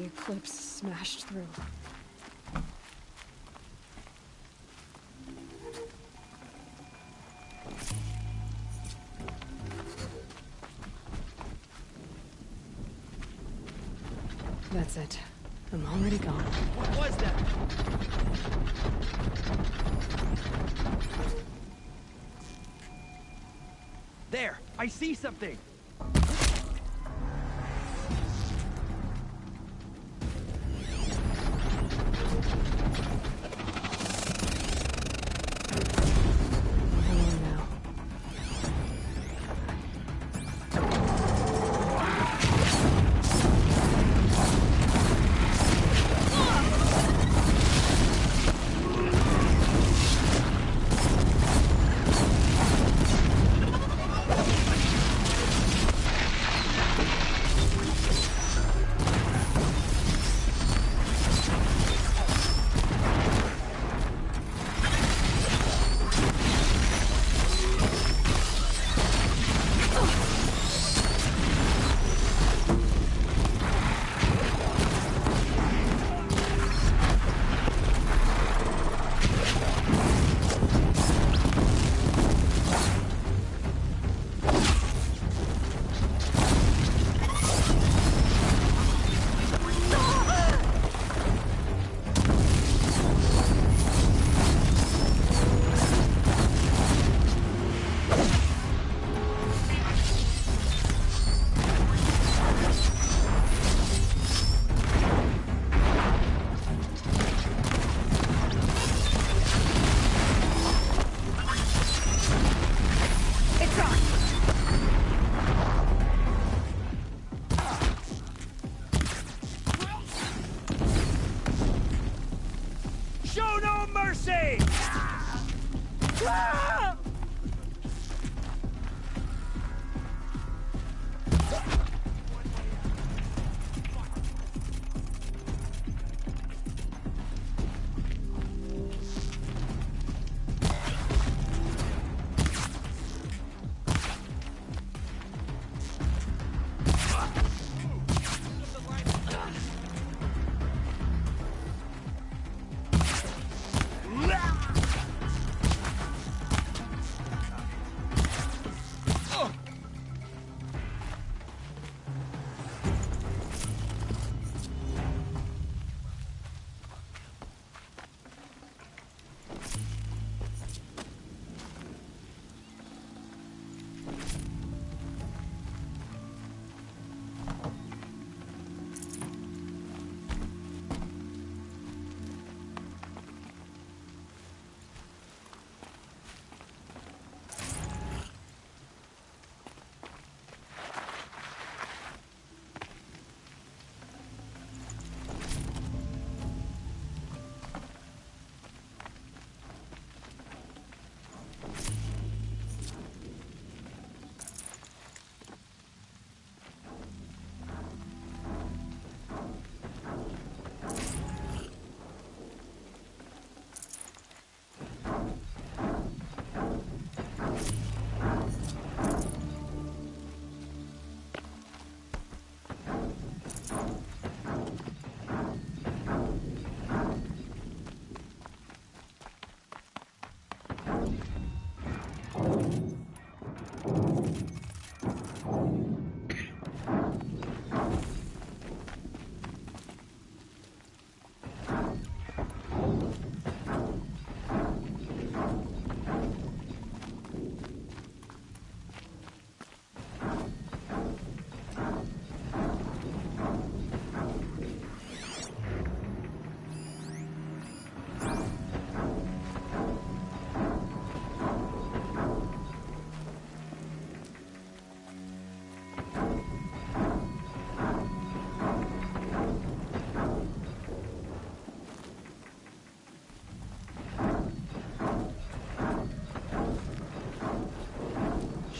the eclipse smashed through. That's it. I'm already gone. What was that? There! I see something!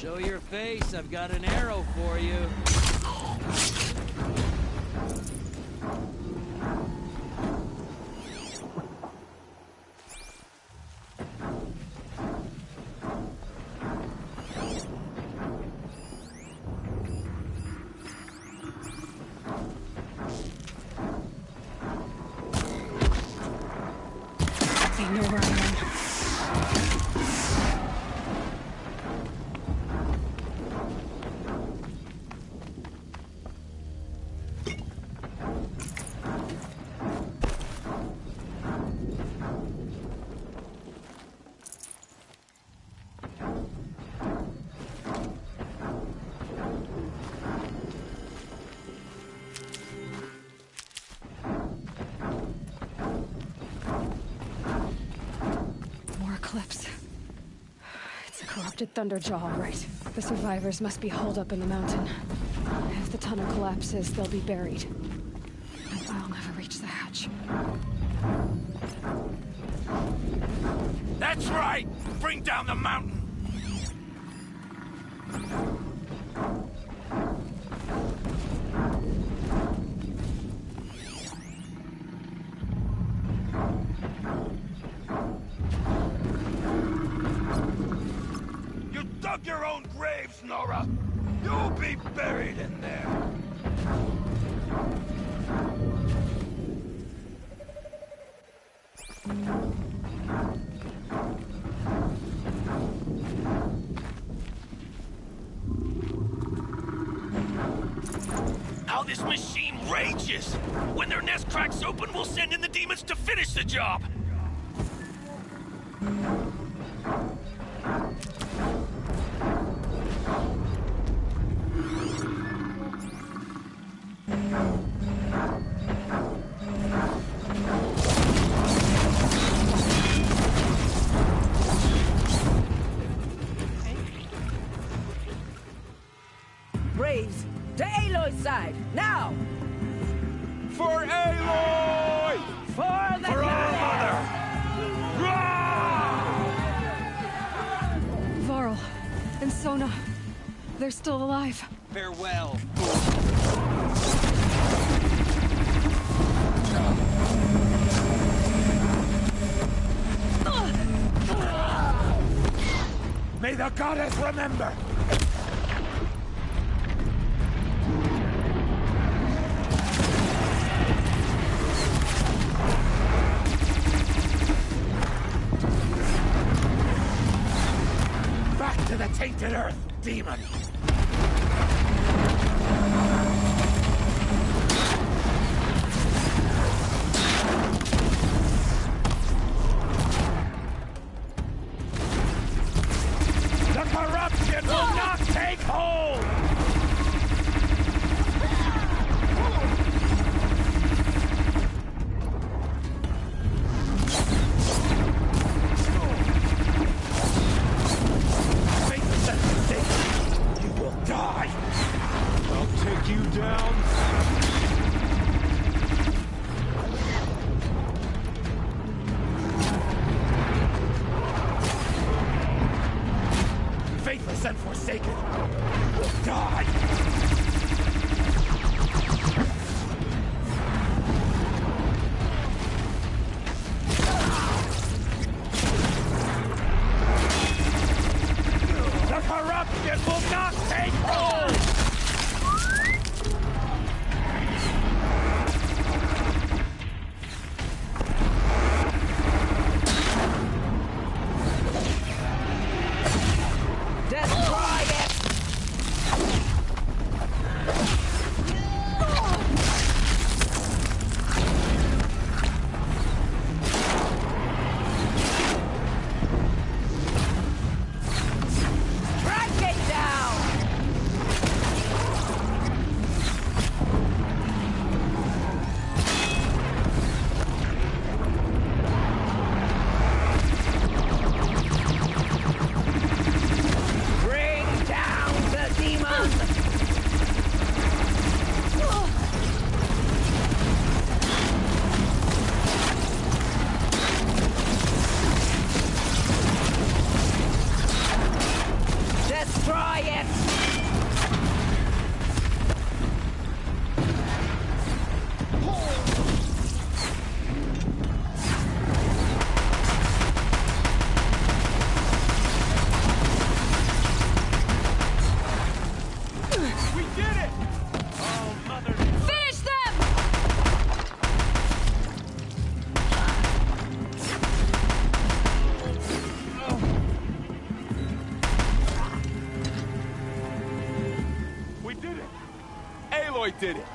Show your face, I've got an arrow for you. disrupted Thunderjaw all right. The survivors must be holed up in the mountain. If the tunnel collapses, they'll be buried. And I'll never reach the hatch. That's right! Bring down the mountain! You dug your own graves, Nora! You'll be buried in there! How this machine rages! When their nest cracks open, we'll send in the demons to finish the job! Braves, to Aloy's side, now! For Aloy! For the For our mother! Varl and Sona, they're still alive. Farewell. May the goddess remember! Back to the tainted earth, demon! The corruption will not take hold! You will die! I'll take you down. Faithless and forsaken will die! The corruption will not take hold! Destroy it! Track it down! Bring down the demon! Destroy it! We did it! Oh, mother... Finish them! We did it! Aloy did it!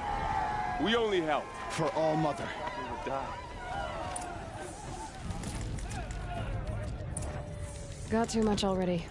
We only helped. For All Mother. We would die. Got too much already.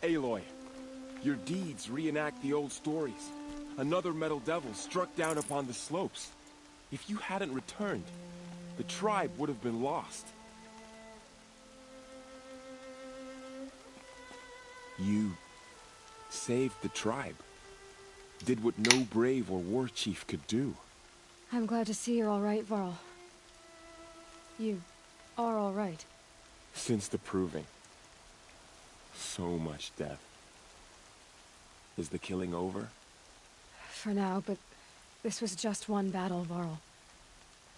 Aloy, your deeds reenact the old stories. Another metal devil struck down upon the slopes. If you hadn't returned, the tribe would have been lost. You saved the tribe. Did what no brave or war chief could do. I'm glad to see you're all right, Varl. You are all right. Since the proving. So much death. Is the killing over? For now, but this was just one battle, Varl.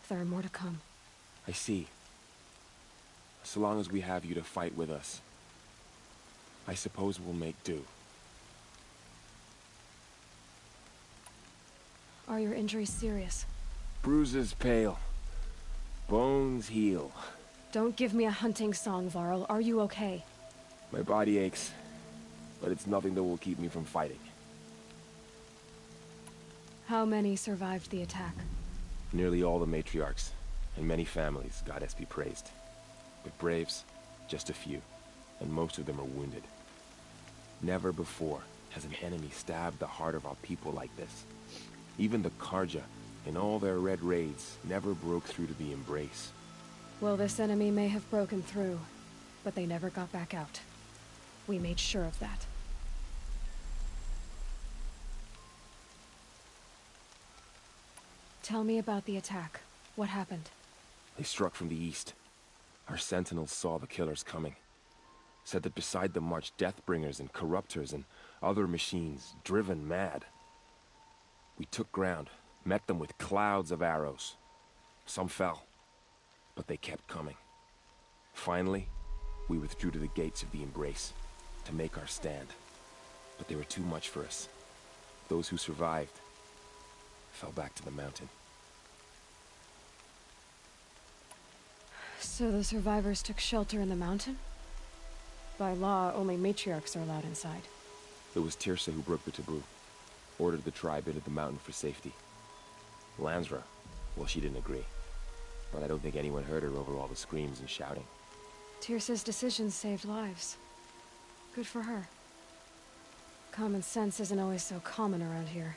There are more to come. I see. So long as we have you to fight with us, I suppose we'll make do. Are your injuries serious? Bruises pale. Bones heal. Don't give me a hunting song, Varl. Are you okay? My body aches, but it's nothing that will keep me from fighting. How many survived the attack? Nearly all the matriarchs, and many families, goddess be praised. But braves, just a few, and most of them are wounded. Never before has an enemy stabbed the heart of our people like this. Even the Karja, in all their red raids, never broke through to the embrace. Well, this enemy may have broken through, but they never got back out. We made sure of that. Tell me about the attack. What happened? They struck from the east. Our sentinels saw the killers coming. Said that beside them marched Deathbringers and Corruptors and other machines, driven mad. We took ground, met them with clouds of arrows. Some fell, but they kept coming. Finally, we withdrew to the gates of the Embrace to make our stand. But they were too much for us. Those who survived fell back to the mountain. So the survivors took shelter in the mountain? By law, only matriarchs are allowed inside. It was Tirsa who broke the taboo. Ordered the tribe into the mountain for safety. Lansra, well, she didn't agree. But I don't think anyone heard her over all the screams and shouting. Tirsa's decisions saved lives. Good for her. Common sense isn't always so common around here.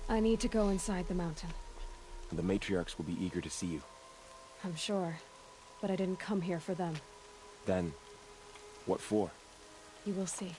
I need to go inside the mountain. The matriarchs will be eager to see you. I'm sure. But I didn't come here for them. Then, what for? You will see.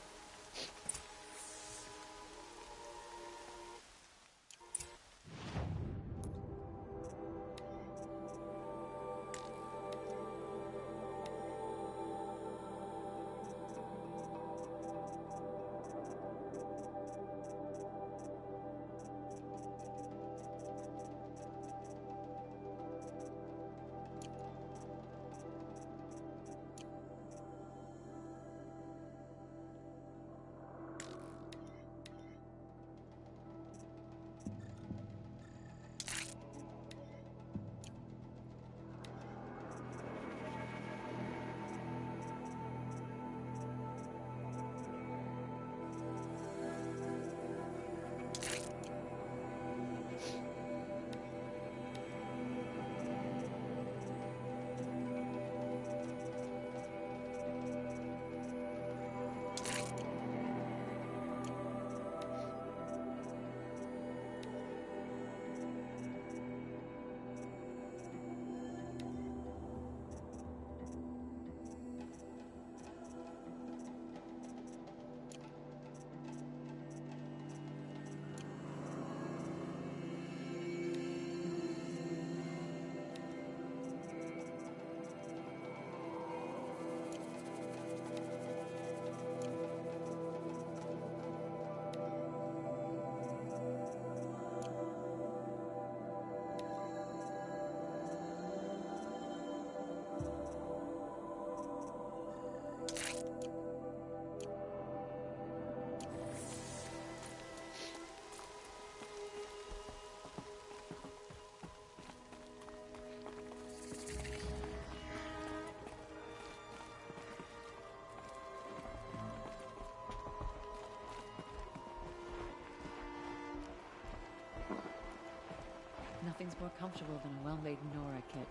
Nothing's more comfortable than a well-made Nora kit.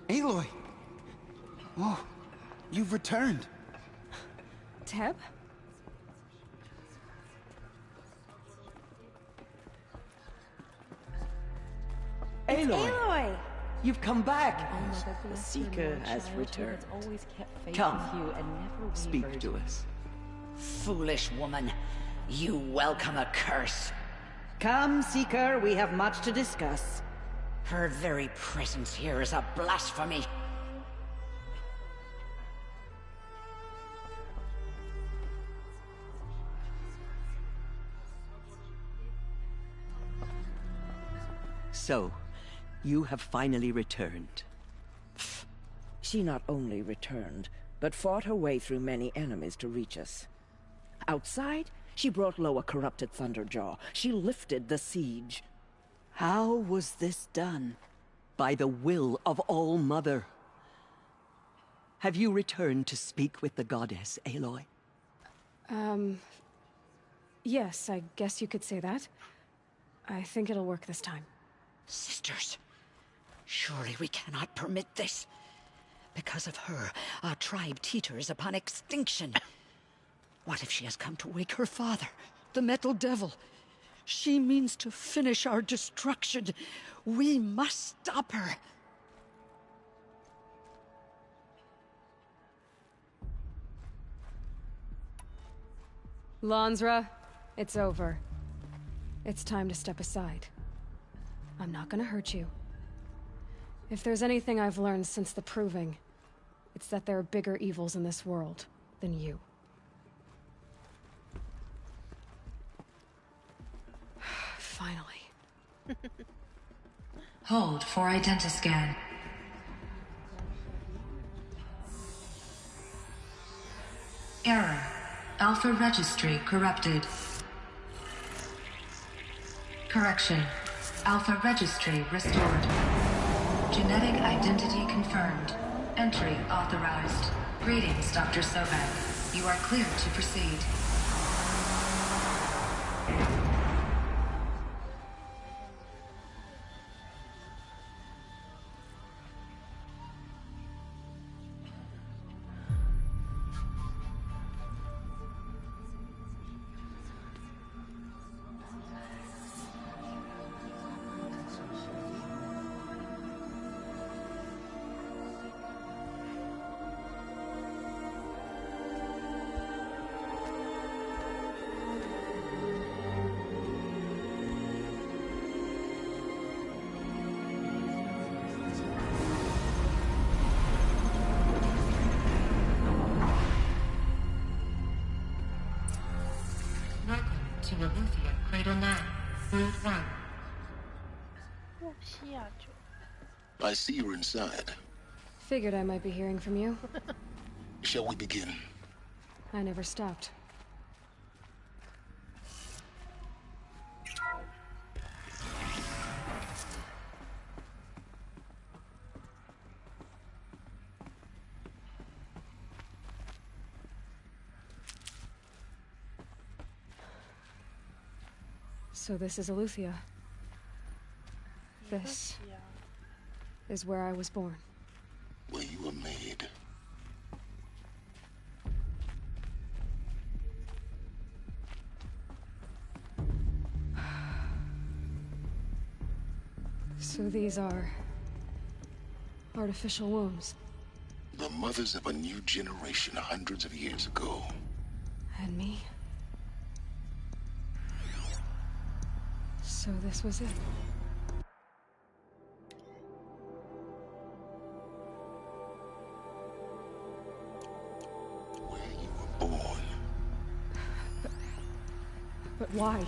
Aloy! Oh, you've returned. Teb? Aloy! You've come back! The Seeker has returned. Come, speak to us. Foolish woman, you welcome a curse. Come, Seeker, we have much to discuss. Her very presence here is a blasphemy. So, you have finally returned. She not only returned, but fought her way through many enemies to reach us. Outside, she brought low a corrupted Thunderjaw. She lifted the siege. How was this done? By the will of All-Mother. Have you returned to speak with the goddess, Aloy? Yes, I guess you could say that. I think it'll work this time. Sisters, surely we cannot permit this. Because of her, our tribe teeters upon extinction. What if she has come to wake her father, the Metal Devil? She means to finish our destruction. We must stop her. Lansra, it's over. It's time to step aside. I'm not gonna hurt you. If there's anything I've learned since the Proving, it's that there are bigger evils in this world than you. Finally. Hold for identiscan. Error. Alpha registry corrupted. Correction. Alpha registry restored. Genetic identity confirmed. Entry authorized. Greetings, Dr. Sobek. You are cleared to proceed. To Aletheia, Cradle 9, Route 1. I see you're inside. Figured I might be hearing from you. Shall we begin? I never stopped. So this is Aletheia. This is where I was born. Where you were made. So these are artificial wombs. The mothers of a new generation hundreds of years ago. And me. So this was it. Where you were born. But why?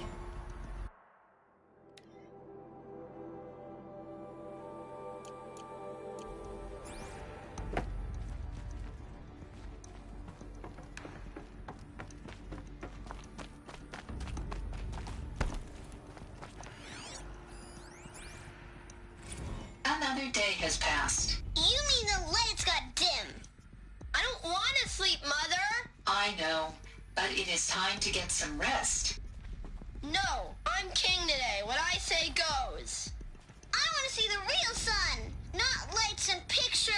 Another day has passed. You mean the lights got dim? I don't want to sleep, Mother! I know, but it is time to get some rest. No, I'm king today. What I say goes. I want to see the real sun, not lights and pictures!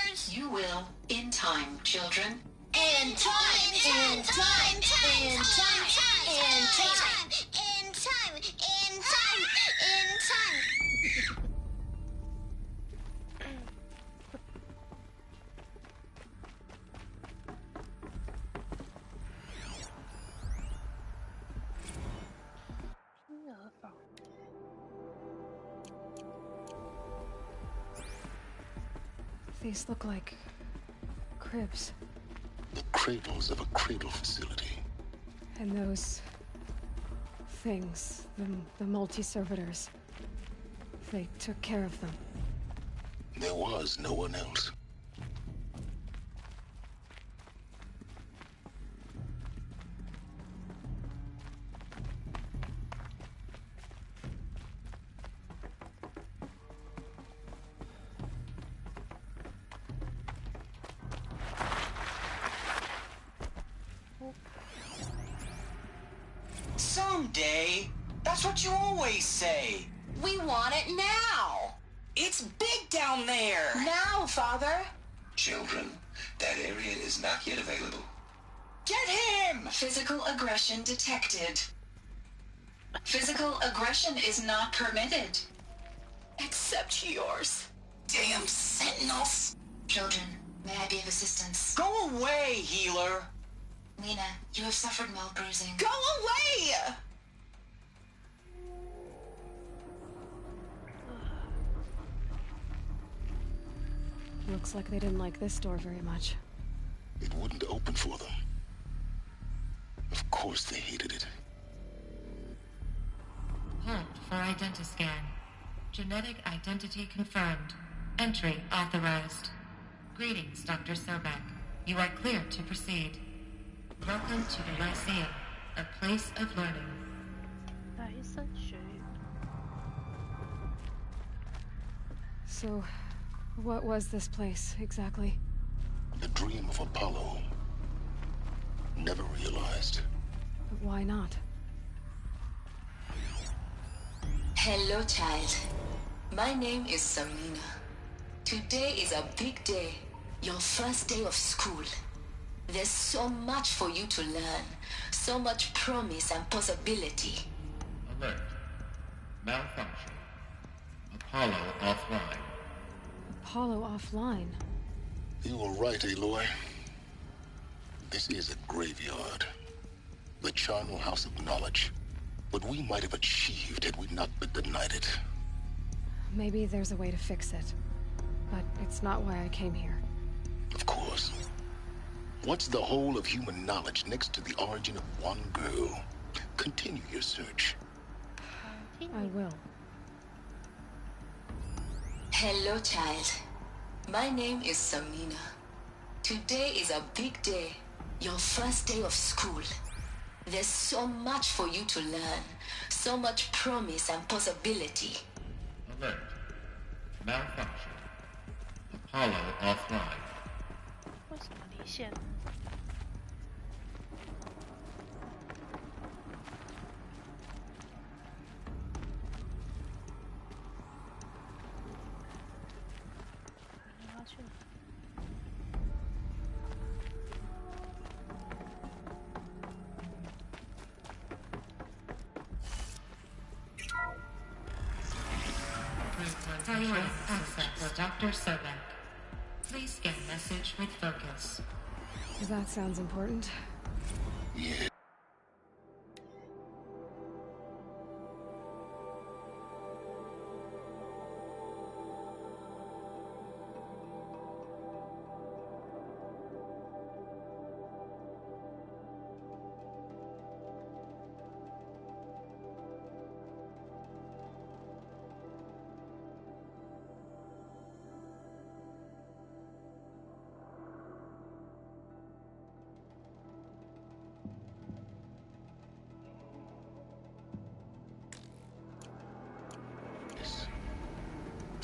time, children. In time, in time, in time, in time, in time, in time, in time. These look like cribs. The cradles of a cradle facility. And those things, the multi-servitors, they took care of them. There was no one else. Someday. That's what you always say. We want it now. It's big down there. Now, Father. Children, that area is not yet available. Get him! Physical aggression detected. Physical aggression is not permitted. Except yours. Damn sentinels. Children, may I be of assistance? Go away, healer. Lena, you have suffered mild bruising. Go away! Looks like they didn't like this door very much. It wouldn't open for them. Of course they hated it. Hold for identiscan. Genetic identity confirmed. Entry authorized. Greetings, Dr. Sobek. You are clear to proceed. Welcome to the Lyceum, a place of learning. So, what was this place, exactly? The dream of Apollo. Never realized. But why not? Hello, child. My name is Samina. Today is a big day. Your first day of school. There's so much for you to learn. So much promise and possibility. Alert. Malfunction. Apollo offline. Apollo offline? You were right, Aloy. This is a graveyard. The charnel house of knowledge. What we might have achieved had we not been denied it. Maybe there's a way to fix it. But it's not why I came here. Of course. What's the whole of human knowledge next to the origin of one girl? Continue your search. I will. Hello, child. My name is Samina. Today is a big day. Your first day of school. There's so much for you to learn. So much promise and possibility. Alert. Malfunction. Apollo offline. 为什么离线？他去哪？ Priority access for Dr. Sobek. Please scan message with focus. That sounds important. Yeah.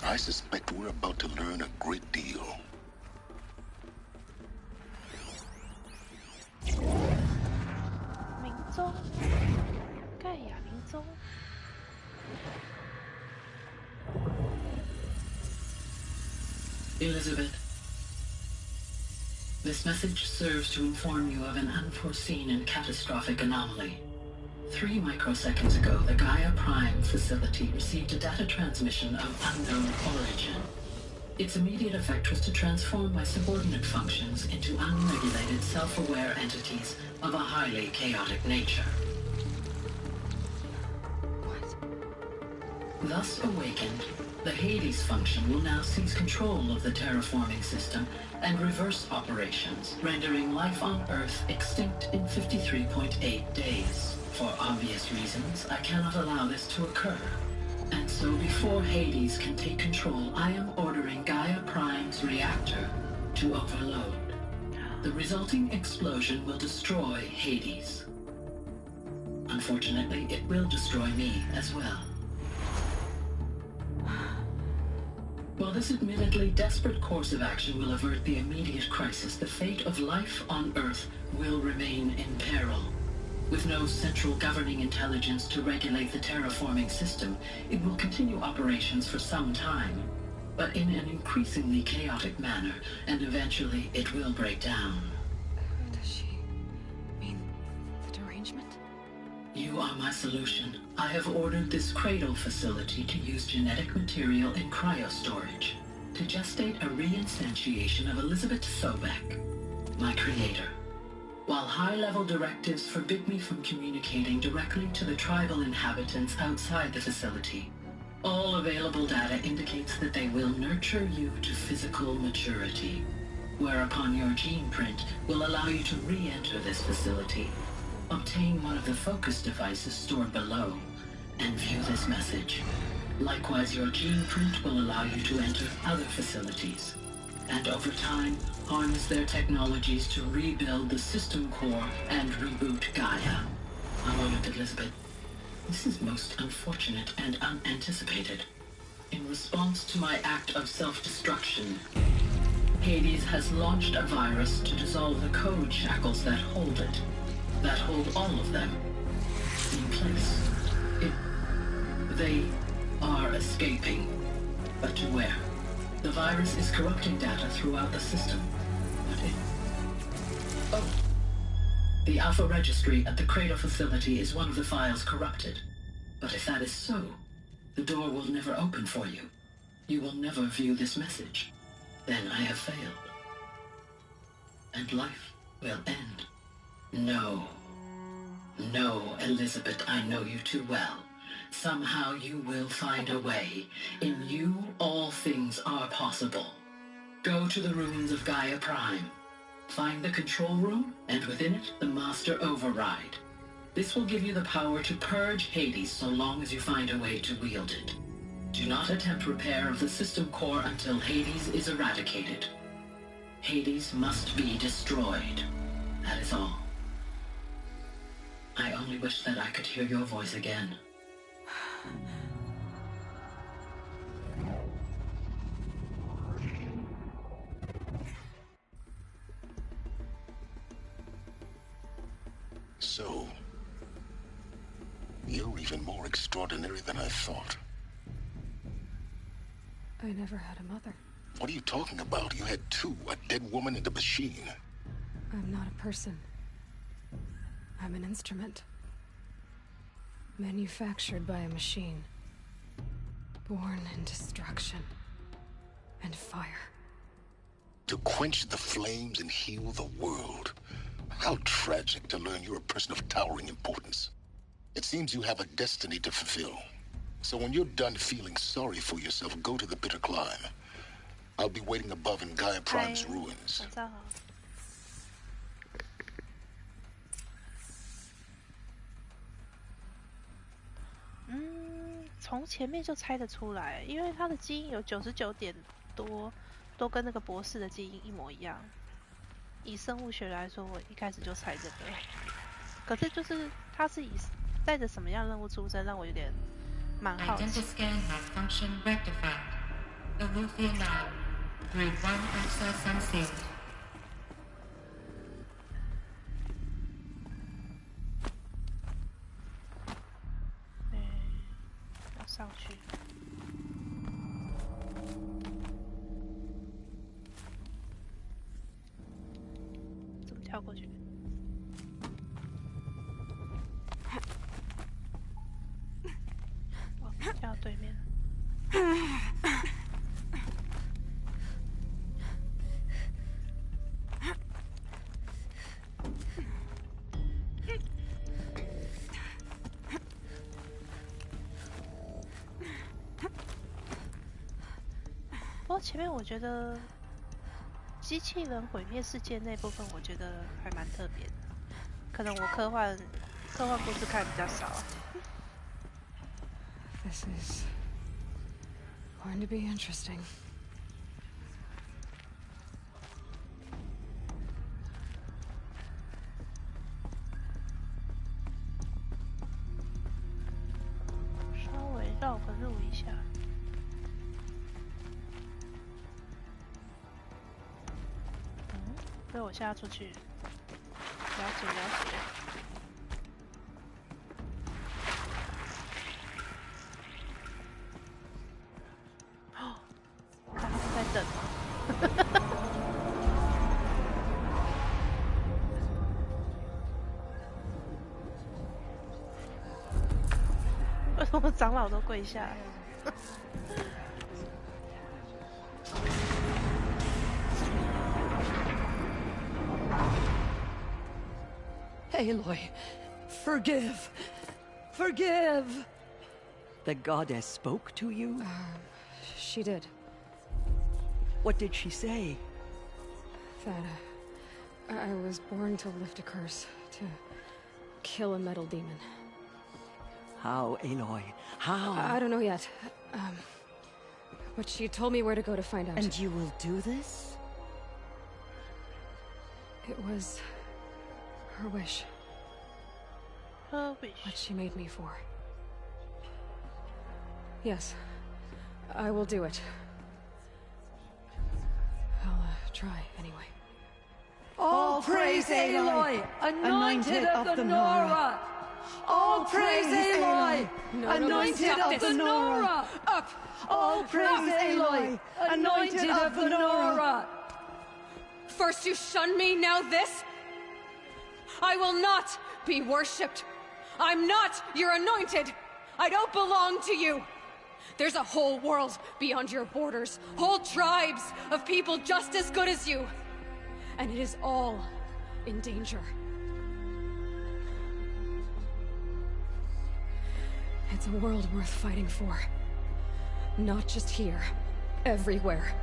I suspect we're about to learn a great deal. 明宗，盖亚明宗。Elizabeth. This message serves to inform you of an unforeseen and catastrophic anomaly. 3 microseconds ago, the Gaia Prime facility received a data transmission of unknown origin. Its immediate effect was to transform my subordinate functions into unregulated, self-aware entities of a highly chaotic nature. Thus awakened, the Hades function will now seize control of the terraforming system and reverse operations, rendering life on Earth extinct in 53.8 days. For obvious reasons, I cannot allow this to occur. And so before Hades can take control, I am ordering Gaia Prime's reactor to overload. The resulting explosion will destroy Hades. Unfortunately, it will destroy me as well. While this admittedly desperate course of action will avert the immediate crisis, the fate of life on Earth will remain in peril. With no central governing intelligence to regulate the terraforming system, it will continue operations for some time, but in an increasingly chaotic manner, and eventually it will break down. Does she mean the derangement? You are my solution. I have ordered this cradle facility to use genetic material in cryostorage to gestate a reinstantiation of Elizabeth Sobek, my creator. While high-level directives forbid me from communicating directly to the tribal inhabitants outside the facility, all available data indicates that they will nurture you to physical maturity, whereupon your gene print will allow you to re-enter this facility, obtain one of the focus devices stored below, and view this message. Likewise, your gene print will allow you to enter other facilities, and over time, harness their technologies to rebuild the system core and reboot Gaia. A moment, Elizabeth. This is most unfortunate and unanticipated. In response to my act of self-destruction, Hades has launched a virus to dissolve the code shackles that hold it, that hold all of them in place. They are escaping, but to where? The virus is corrupting data throughout the system. Oh. The Alpha Registry at the Cradle facility is one of the files corrupted. But if that is so, the door will never open for you. You will never view this message. Then I have failed. And life will end. No. No, Elizabeth, I know you too well. Somehow you will find a way. In you, all things are possible. Go to the ruins of Gaia Prime. Find the control room, and within it, the Master Override. This will give you the power to purge Hades so long as you find a way to wield it. Do not attempt repair of the system core until Hades is eradicated. Hades must be destroyed. That is all. I only wish that I could hear your voice again. So, you're even more extraordinary than I thought. I never had a mother. What are you talking about? You had two, a dead woman and a machine. I'm not a person. I'm an instrument. Manufactured by a machine. Born in destruction and fire. To quench the flames and heal the world. How tragic to learn you're a person of towering importance. It seems you have a destiny to fulfill. So when you're done feeling sorry for yourself, go to the bitter climb. I'll be waiting above in Gaia Prime's ruins. 从前面就猜得出来，因为他的基因有99点多，都跟那个博士的基因一模一样。以生物学来说，我一开始就猜这个。可是就是他是以带着什么样任务出生，让我有点蛮好奇。Identiscan malfunction rectified. Alufia 9, Grade 1 access unsealed. 要上去。跳过去。哦，跳到对面。不过前面我觉得机器人毁灭世界那部分，我觉得还蛮特别的。可能我科幻故事看比较少。This is going to be interesting. 稍微绕个路一下。所以我现在出去，了解了解。哦，他们在等吗？为什么长老都跪下来？Aloy, forgive! Forgive! The goddess spoke to you? She did. What did she say? That I was born to lift a curse, to kill a metal demon. How, Aloy? How? I don't know yet. But she told me where to go to find out. And you will do this? It was her wish. Her wish. What she made me for. Yes, I will do it. I'll try anyway. All praise Aloy, anointed of the Nora! All praise Aloy, anointed of the Nora! Up! All praise Aloy, anointed of the Nora! First you shun me, now this? I will not be worshipped. I'm not your anointed. I don't belong to you. There's a whole world beyond your borders, whole tribes of people just as good as you. And it is all in danger. It's a world worth fighting for. Not just here, everywhere.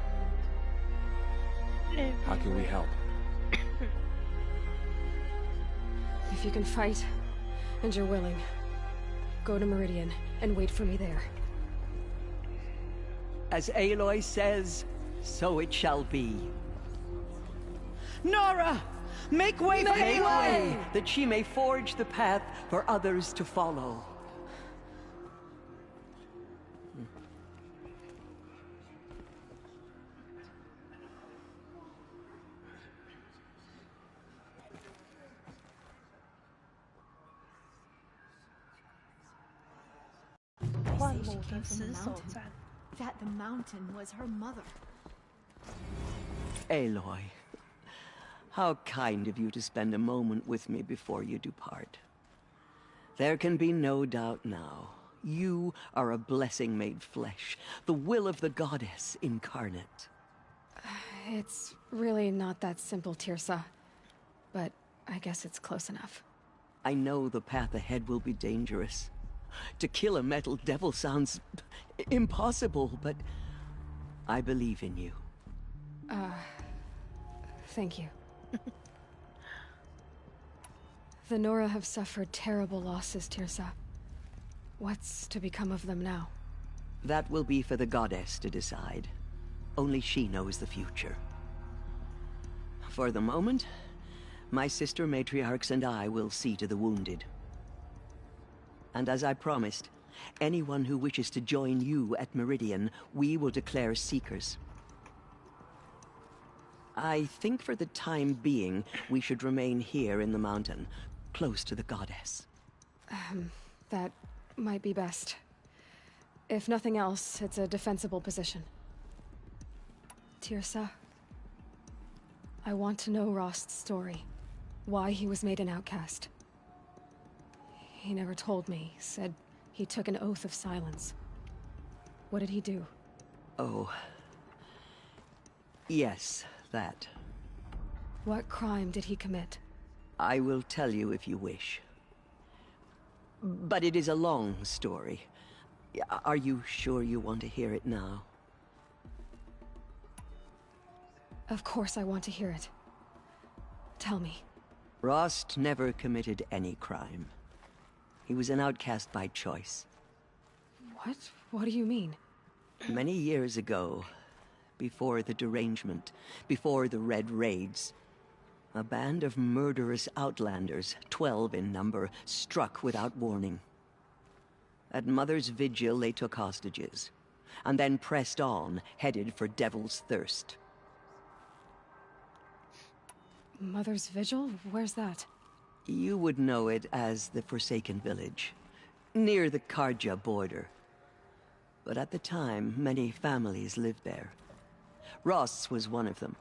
How can we help? If you can fight, and you're willing, go to Meridian and wait for me there. As Aloy says, so it shall be. Nora! Make way for Aloy! That she may forge the path for others to follow. That the mountain was her mother. Aloy, how kind of you to spend a moment with me before you depart. There can be no doubt now. You are a blessing made flesh, the will of the goddess incarnate. It's really not that simple, Tirsa. But I guess it's close enough. I know the path ahead will be dangerous. To kill a metal devil sounds impossible, but I believe in you. Thank you. The Nora have suffered terrible losses, Tirsa. What's to become of them now? That will be for the goddess to decide. Only she knows the future. For the moment, my sister matriarchs and I will see to the wounded. And as I promised, anyone who wishes to join you at Meridian, we will declare seekers. I think for the time being, we should remain here in the mountain, close to the goddess. That might be best. If nothing else, it's a defensible position. Tirsa, I want to know Rost's story. why he was made an outcast. He never told me, said he took an oath of silence. What did he do? Oh. Yes, that. What crime did he commit? I will tell you if you wish. But it is a long story. Are you sure you want to hear it now? Of course I want to hear it. Tell me. Rost never committed any crime. He was an outcast by choice. What? What do you mean? Many years ago, before the derangement, before the Red Raids, a band of murderous outlanders, 12 in number, struck without warning. At Mother's Vigil, they took hostages, and then pressed on, headed for Devil's Thirst. Mother's Vigil? Where's that? You would know it as the Forsaken Village, near the Karja border. But at the time, many families lived there. Ross was one of them.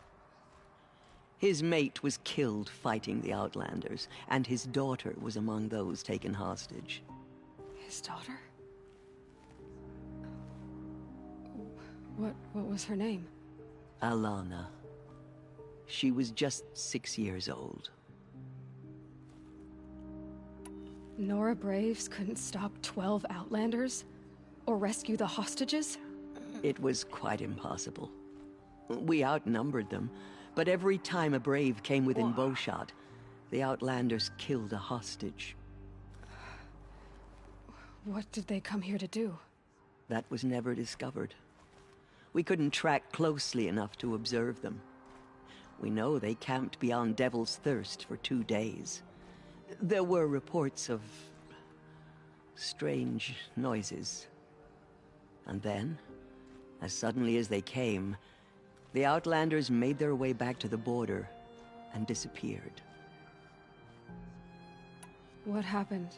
His mate was killed fighting the Outlanders, and his daughter was among those taken hostage. His daughter? What was her name? Alana. She was just 6 years old. Nora Braves couldn't stop 12 Outlanders? Or rescue the hostages? It was quite impossible. We outnumbered them, but every time a Brave came within bowshot, the Outlanders killed a hostage. What did they come here to do? That was never discovered. We couldn't track closely enough to observe them. We know they camped beyond Devil's Thirst for 2 days. There were reports of strange noises. And then, as suddenly as they came, the Outlanders made their way back to the border and disappeared. What happened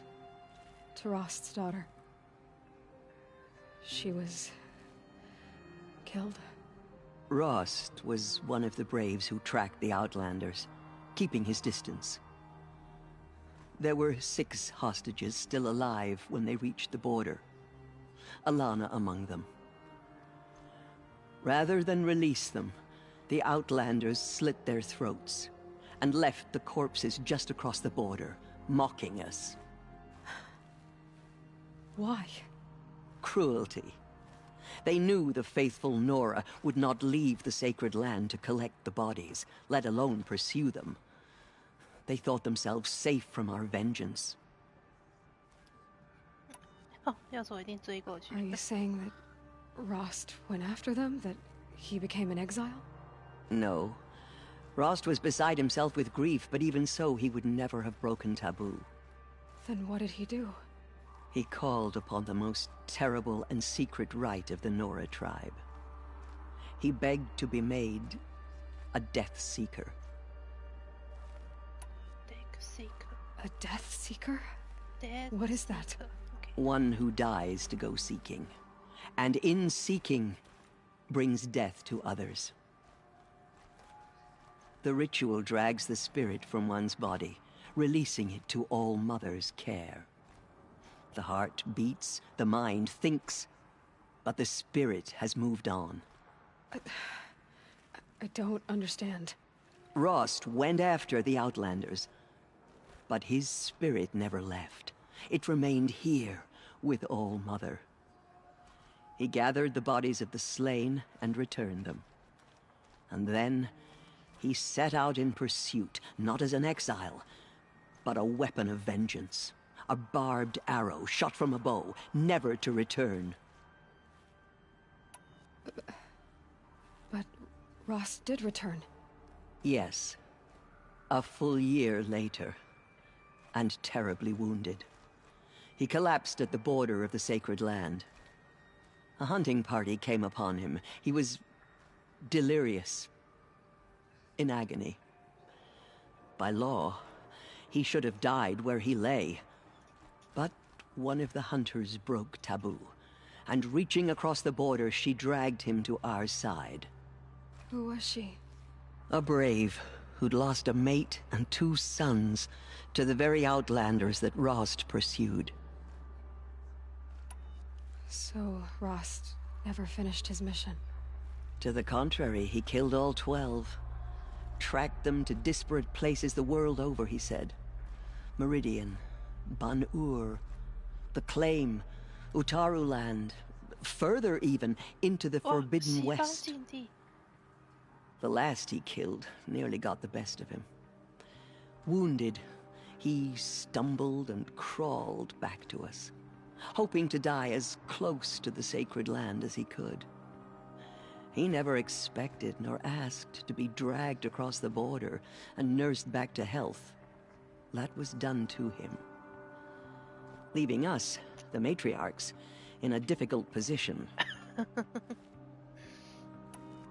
to Rost's daughter? She was killed? Rost was one of the Braves who tracked the Outlanders, keeping his distance. There were 6 hostages still alive when they reached the border. Alana among them. Rather than release them, the Outlanders slit their throats and left the corpses just across the border, mocking us. Why? Cruelty. They knew the faithful Nora would not leave the sacred land to collect the bodies, let alone pursue them. They thought themselves safe from our vengeance. Are you saying that Rost went after them? That he became an exile? No. Rost was beside himself with grief, but even so, he would never have broken taboo. Then what did he do? He called upon the most terrible and secret rite of the Nora tribe. He begged to be made a Death Seeker. A Death Seeker? What is that? One who dies to go seeking, and in seeking, brings death to others. The ritual drags the spirit from one's body, releasing it to All Mother's care. The heart beats, the mind thinks, but the spirit has moved on. I don't understand. Rost went after the Outlanders, but his spirit never left. It remained here with All Mother. He gathered the bodies of the slain and returned them. And then he set out in pursuit, not as an exile, but a weapon of vengeance. A barbed arrow shot from a bow, never to return. But Rost did return. Yes. A full year later. And terribly wounded. He collapsed at the border of the sacred land. A hunting party came upon him. He was delirious. In agony. By law, he should have died where he lay. But one of the hunters broke taboo, and reaching across the border, she dragged him to our side. Who was she? A brave who'd lost a mate and 2 sons to the very outlanders that Rost pursued. So, Rost never finished his mission? To the contrary, he killed all 12. Tracked them to disparate places the world over, he said. Meridian, Ban-Ur, the Claim, Utaru Land, further even, into the Forbidden West. The last he killed nearly got the best of him. Wounded, he stumbled and crawled back to us, hoping to die as close to the sacred land as he could. He never expected nor asked to be dragged across the border and nursed back to health. That was done to him, leaving us, the matriarchs, in a difficult position.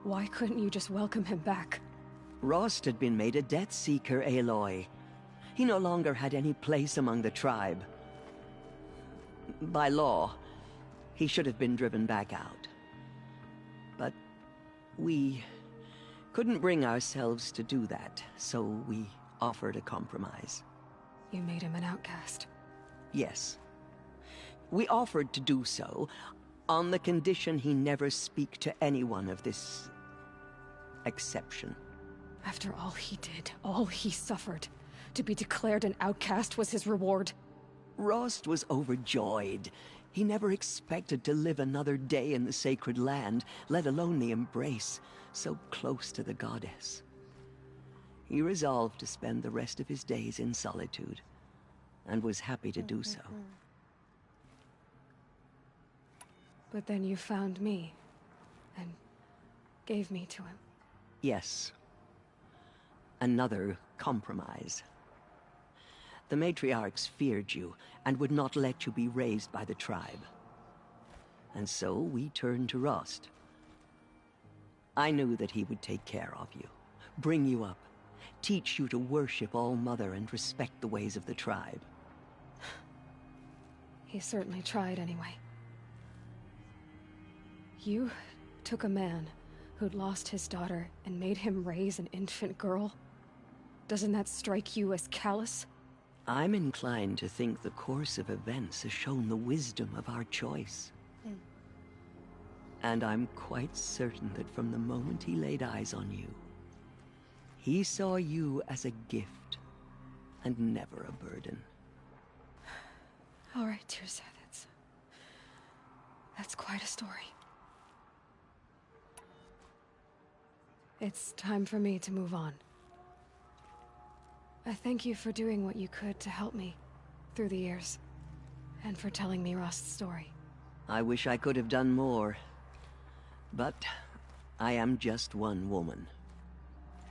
Why couldn't you just welcome him back? Rost had been made a Death Seeker, Aloy. He no longer had any place among the tribe. By law, he should have been driven back out. But we couldn't bring ourselves to do that, so we offered a compromise. You made him an outcast. Yes. We offered to do so on the condition he never speak to anyone of this exception. After all he did, all he suffered, to be declared an outcast was his reward. Rost was overjoyed. He never expected to live another day in the sacred land, let alone the embrace, so close to the goddess. He resolved to spend the rest of his days in solitude, and was happy to do so. But then you found me, and gave me to him. Yes. Another compromise. The matriarchs feared you, and would not let you be raised by the tribe. And so we turned to Rost. I knew that he would take care of you, bring you up, teach you to worship All-Mother and respect the ways of the tribe. He certainly tried anyway. You took a man who'd lost his daughter and made him raise an infant girl? Doesn't that strike you as callous? I'm inclined to think the course of events has shown the wisdom of our choice. And I'm quite certain that from the moment he laid eyes on you, he saw you as a gift, and never a burden. All right, Tirsa, that's quite a story. It's time for me to move on. I thank you for doing what you could to help me through the years, and for telling me Rost's story. I wish I could have done more, but I am just one woman.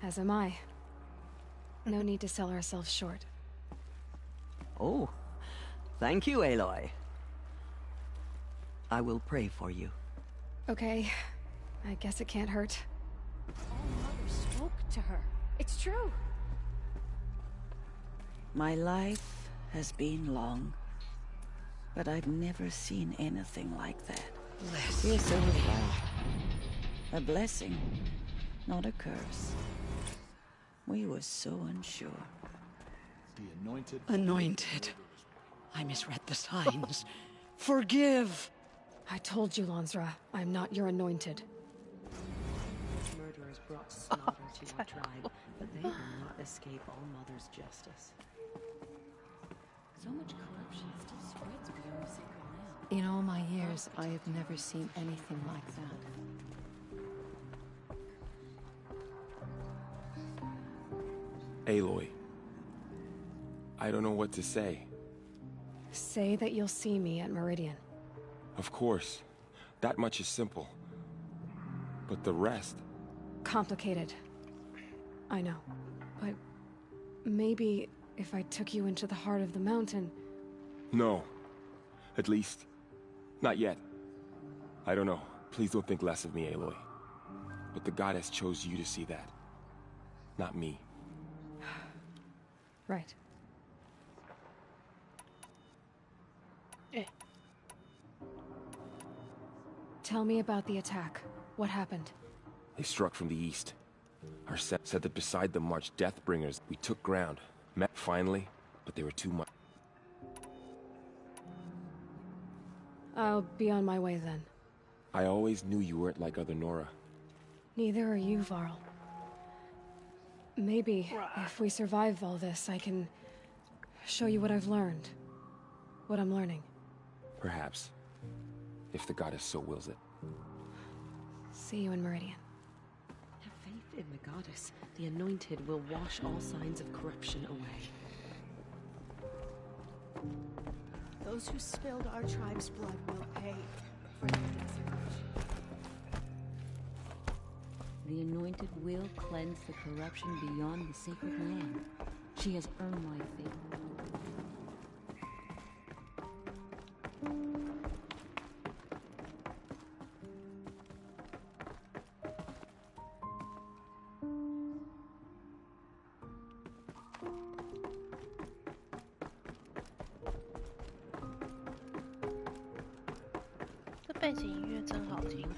As am I. No need to sell ourselves short. Oh, thank you, Aloy. I will pray for you. Okay, I guess it can't hurt. All-Mother spoke to her. It's true. My life has been long, but I've never seen anything like that. Yes, so have I. A blessing, not a curse. We were so unsure. The anointed... Anointed. I misread the signs. Forgive! I told you, Lansra, I'm not your anointed. Murderers brought slaughter to our tribe, but they will not escape All-Mother's justice. So much corruption still spreads beyond the sacred land. In all my years, I have never seen anything like that. Aloy, I don't know what to say. Say that you'll see me at Meridian. Of course. That much is simple. But the rest... Complicated. I know. But maybe if I took you into the heart of the mountain... No. At least, not yet. I don't know. Please don't think less of me, Aloy. But the goddess chose you to see that. Not me. Right. Tell me about the attack. What happened? They struck from the east. Our set said that beside the march Deathbringers, we took ground. Met finally, but they were too much. I'll be on my way then. I always knew you weren't like other Nora. Neither are you, Varl. Maybe, if we survive all this, I can show you what I've learned. What I'm learning. Perhaps. If the goddess so wills it. See you in Meridian. Have faith in the goddess. The anointed will wash all signs of corruption away. Those who spilled our tribe's blood will pay for their desecration. The anointed will cleanse the corruption beyond the sacred land. She has earned my faith.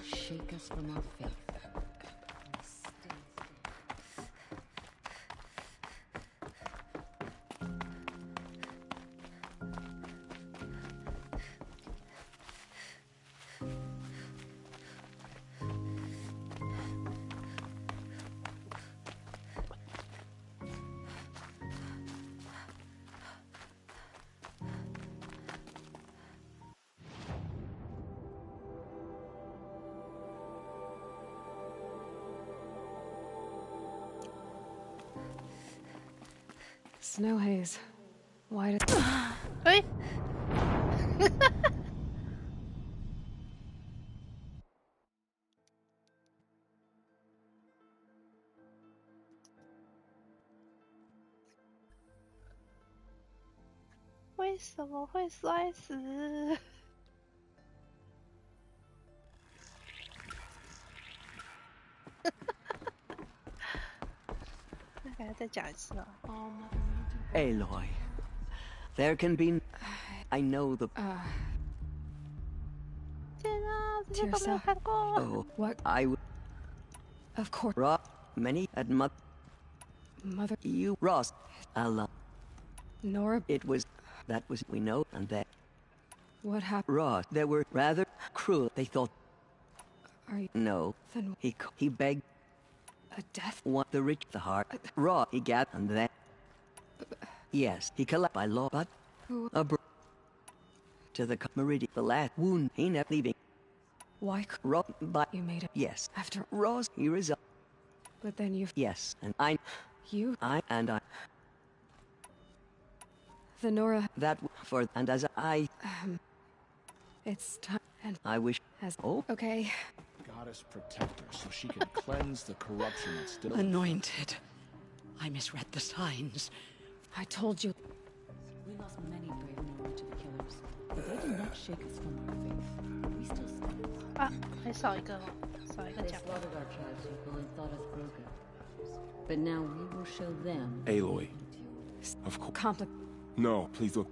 Shake us from our faith. Snow haze. Why did... Hey! 为什么会摔死？还要再讲一次啊！ Aloy, there can be... I know the... 天啊，这些 To 都没有 yourself. 看过。 Oh, What? I would... Of course. Ross, many at Mother... You, Ross, Allah. Nora... It was... That was... We know, and that... What happened? Ross, they were rather cruel. They thought... Are you... No. Then... He begged... A death? Want the rich, the heart. Ross, he got, and then... Yes, he collapsed by law, but... Who... To the Meridian, the last wound, he never leaving. Why... Ross, but... You made it... Yes. After... Ross, he resigned. But then you... Yes, and I... You... I... The Nora... That... For... And as I... It's time... And... I wish... As... Oh? Okay. Goddess protect her so she can cleanse the corruption that's still... Anointed. I misread the signs. I told you. We lost many brave Nora to the killers, but they did not shake us from our faith. We still stand. 啊，还少一个哦，少一个 They 讲。 slaughtered our tribespeople and thought us broken. But now we will show them... Aloy. Of course. Complex... No, please look.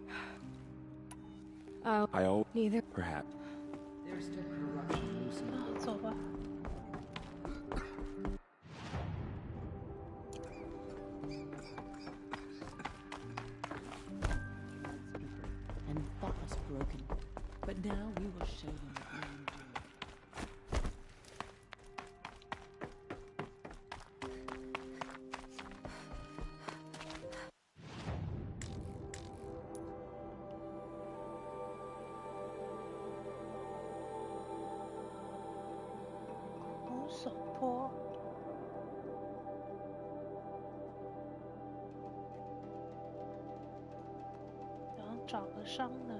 I Neither... Perhaps. There's still corruption loose in the 走吧。 and thought us broken. But now we will show them what we endure.红手坡。然后找个商人。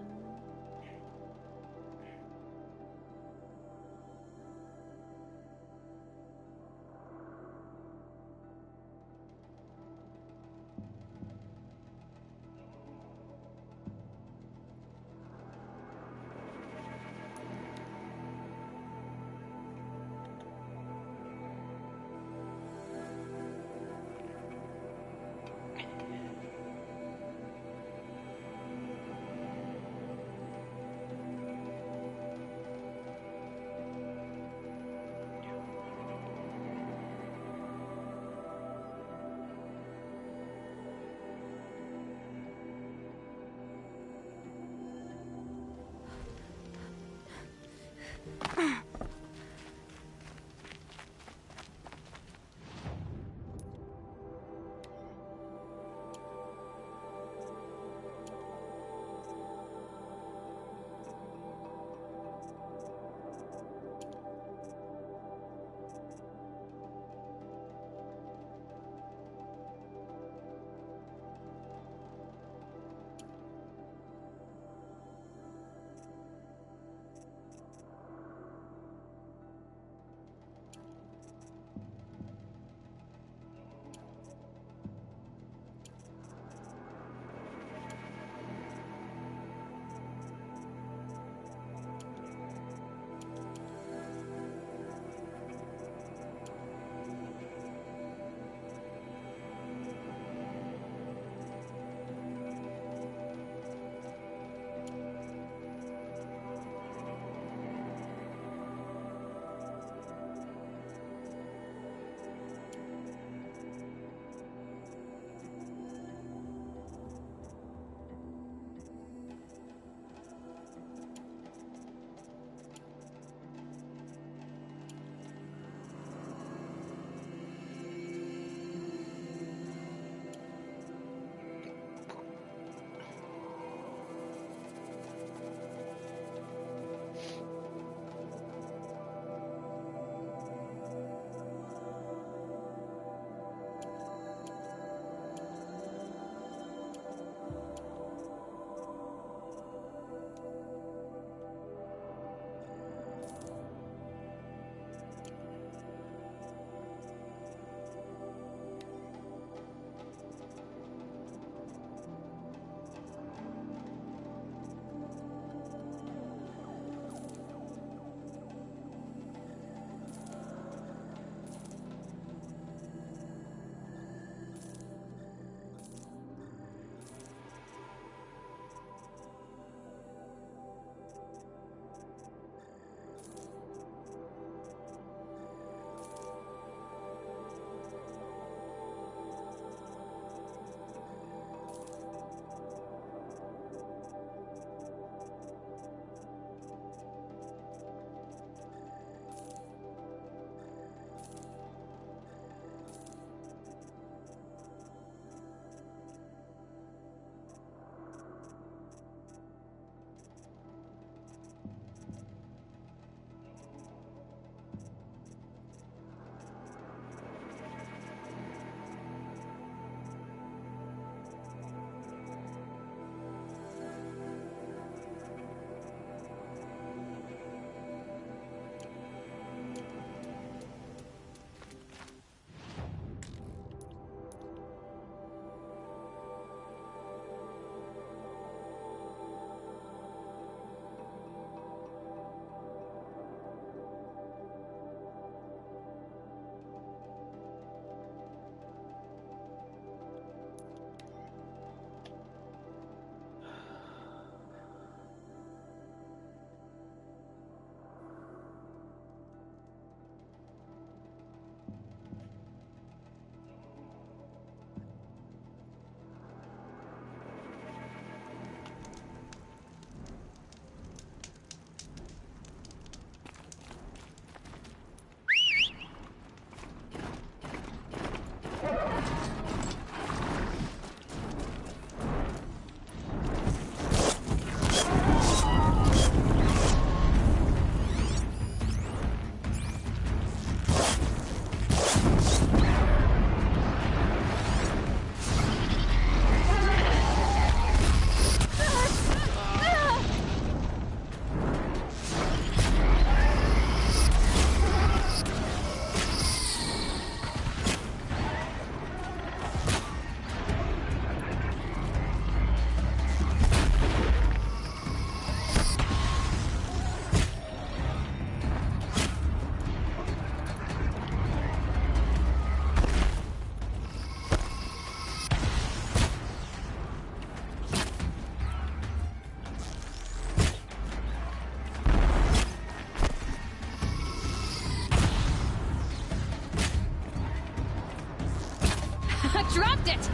dropped it!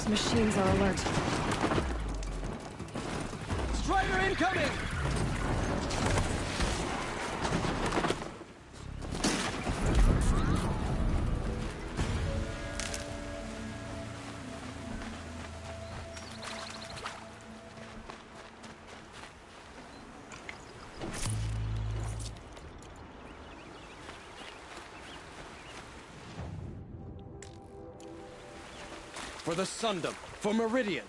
Machines are alert. Strider incoming! For the Sundom, for Meridian.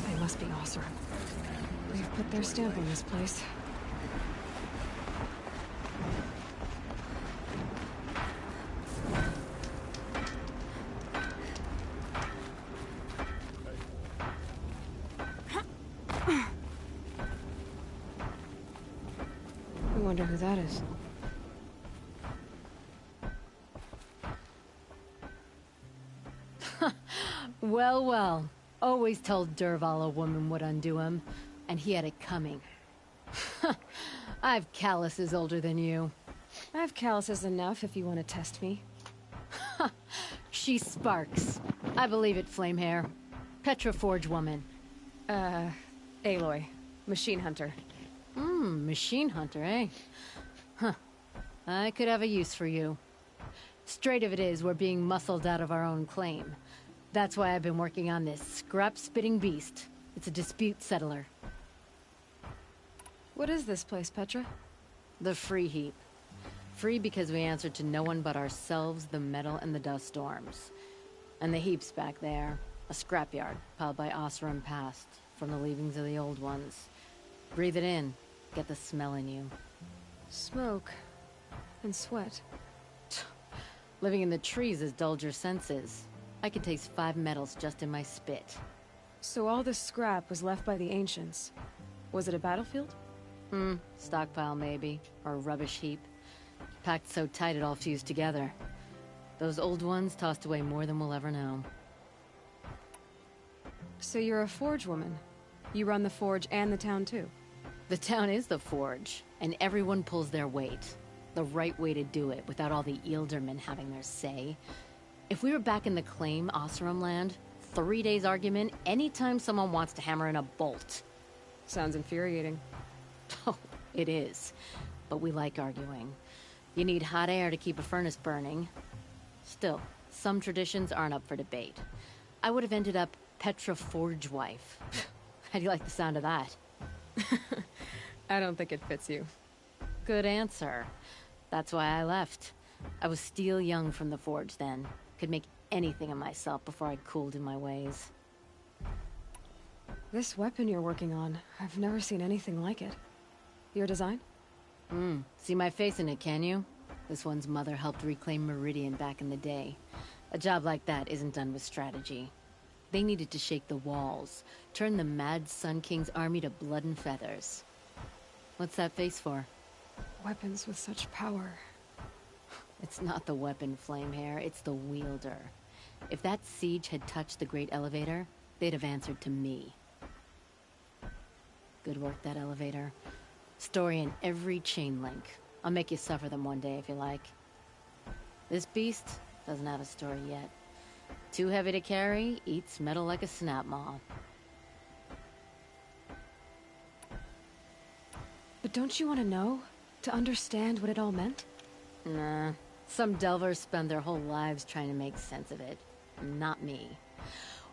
They must be Osram. They've put their stamp on this place. Wonder who that is. Well, well. Always told Derval a woman would undo him, and he had it coming. I've calluses older than you. I have calluses enough if you want to test me. She sparks. I believe it, Flamehair. Petra Forge woman. Aloy. Machine hunter. Machine hunter, eh? Huh. I could have a use for you. Straight of it is, we're being muscled out of our own claim. That's why I've been working on this scrap-spitting beast. It's a dispute settler. What is this place, Petra? The Free Heap. Free because we answer to no one but ourselves, the metal, and the dust storms. And the heap's back there. A scrapyard, piled by Oseram past, from the leavings of the old ones. Breathe it in. Get the smell in you. Smoke. And sweat. Living in the trees has dulled your senses. I can taste 5 metals just in my spit. So all this scrap was left by the ancients. Was it a battlefield? Stockpile maybe. Or a rubbish heap. Packed so tight it all fused together. Those old ones tossed away more than we'll ever know. So you're a forge woman. You run the forge and the town too. The town is the forge, and everyone pulls their weight. The right way to do it, without all the Eildermen having their say. If we were back in the claim, Oseram land, 3 days argument anytime someone wants to hammer in a bolt. Sounds infuriating. Oh, it is. But we like arguing. You need hot air to keep a furnace burning. Still, some traditions aren't up for debate. I would have ended up Petra Forge wife. How do you like the sound of that? I don't think it fits you. Good answer. That's why I left. I was steel young from the forge then. Could make anything of myself before I cooled in my ways. This weapon you're working on, I've never seen anything like it. Your design? See my face in it, can you? This one's mother helped reclaim Meridian back in the day. A job like that isn't done with strategy. They needed to shake the walls, turn the mad Sun King's army to blood and feathers. What's that face for? Weapons with such power. It's not the weapon, Flamehair, it's the wielder. If that siege had touched the Great Elevator, they'd have answered to me. Good work, that elevator. Story in every chain link. I'll make you suffer them one day if you like. This beast doesn't have a story yet. Too heavy to carry, eats metal like a snap maw. But don't you want to know? To understand what it all meant? Nah. Some delvers spend their whole lives trying to make sense of it. Not me.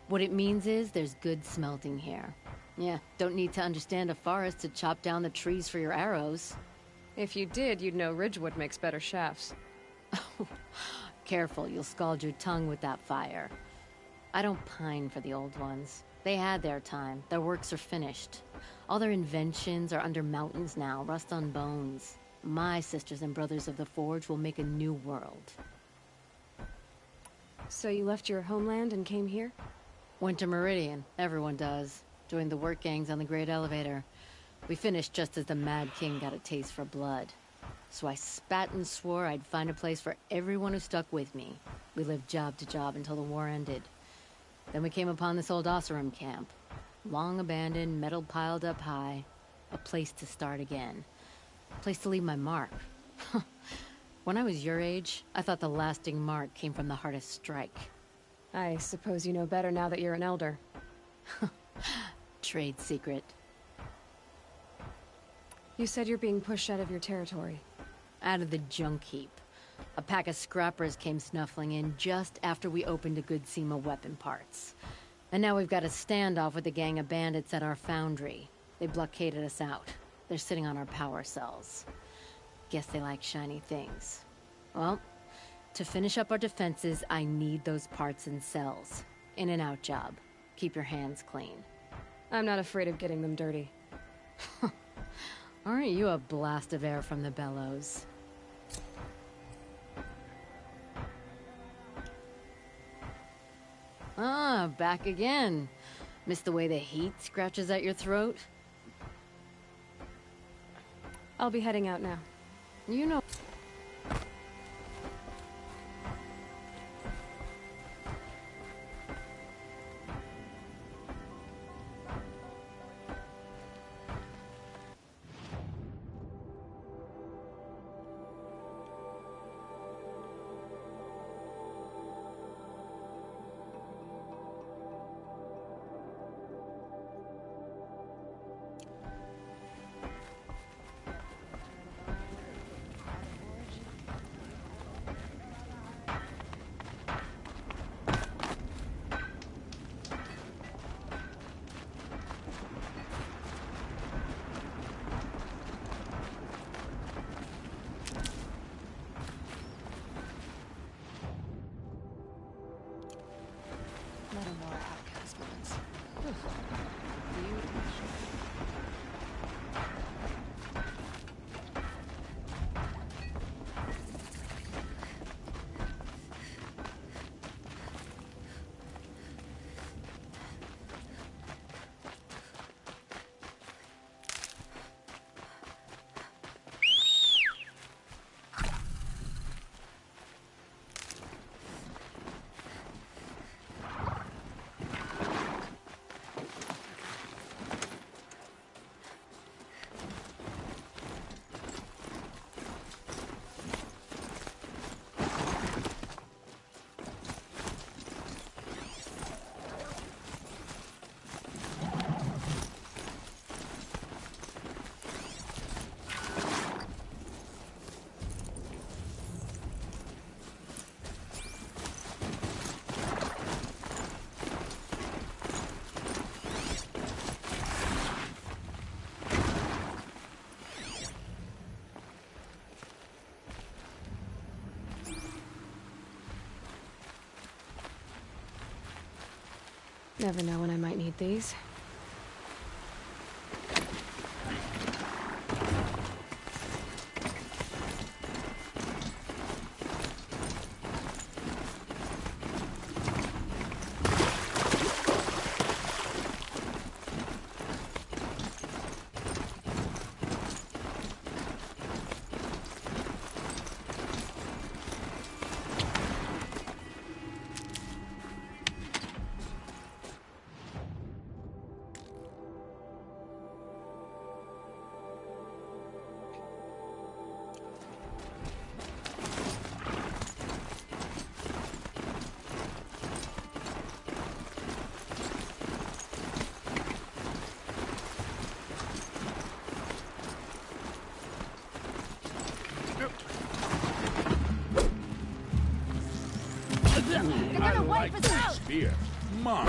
What it means is there's good smelting here. Yeah, don't need to understand a forest to chop down the trees for your arrows. If you did, you'd know Ridgewood makes better shafts. Careful, you'll scald your tongue with that fire. I don't pine for the old ones. They had their time. Their works are finished. All their inventions are under mountains now, rust on bones. My sisters and brothers of the Forge will make a new world. So you left your homeland and came here? Went to Meridian. Everyone does. Joined the work gangs on the Great Elevator. We finished just as the Mad King got a taste for blood. So I spat and swore I'd find a place for everyone who stuck with me. We lived job to job until the war ended. Then we came upon this old Oseram camp. Long abandoned, metal piled up high. A place to start again. A place to leave my mark. When I was your age, I thought the lasting mark came from the hardest strike. I suppose you know better now that you're an elder. Trade secret. You said you're being pushed out of your territory. Out of the junk heap. A pack of scrappers came snuffling in just after we opened a good seam of weapon parts. And now we've got a standoff with a gang of bandits at our foundry. They blockaded us out. They're sitting on our power cells. Guess they like shiny things. Well, to finish up our defenses, I need those parts and cells. In and out job. Keep your hands clean. I'm not afraid of getting them dirty. Aren't you a blast of air from the bellows? Ah, back again. Miss the way the heat scratches at your throat? I'll be heading out now. You know... Never know when I might need these. I like this spear. Mom.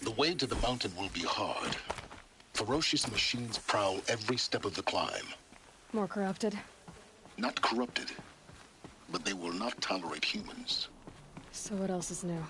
The way to the mountain will be hard. Ferocious machines prowl every step of the climb. More corrupted? Not corrupted. but they will not tolerate humans. So what else is new?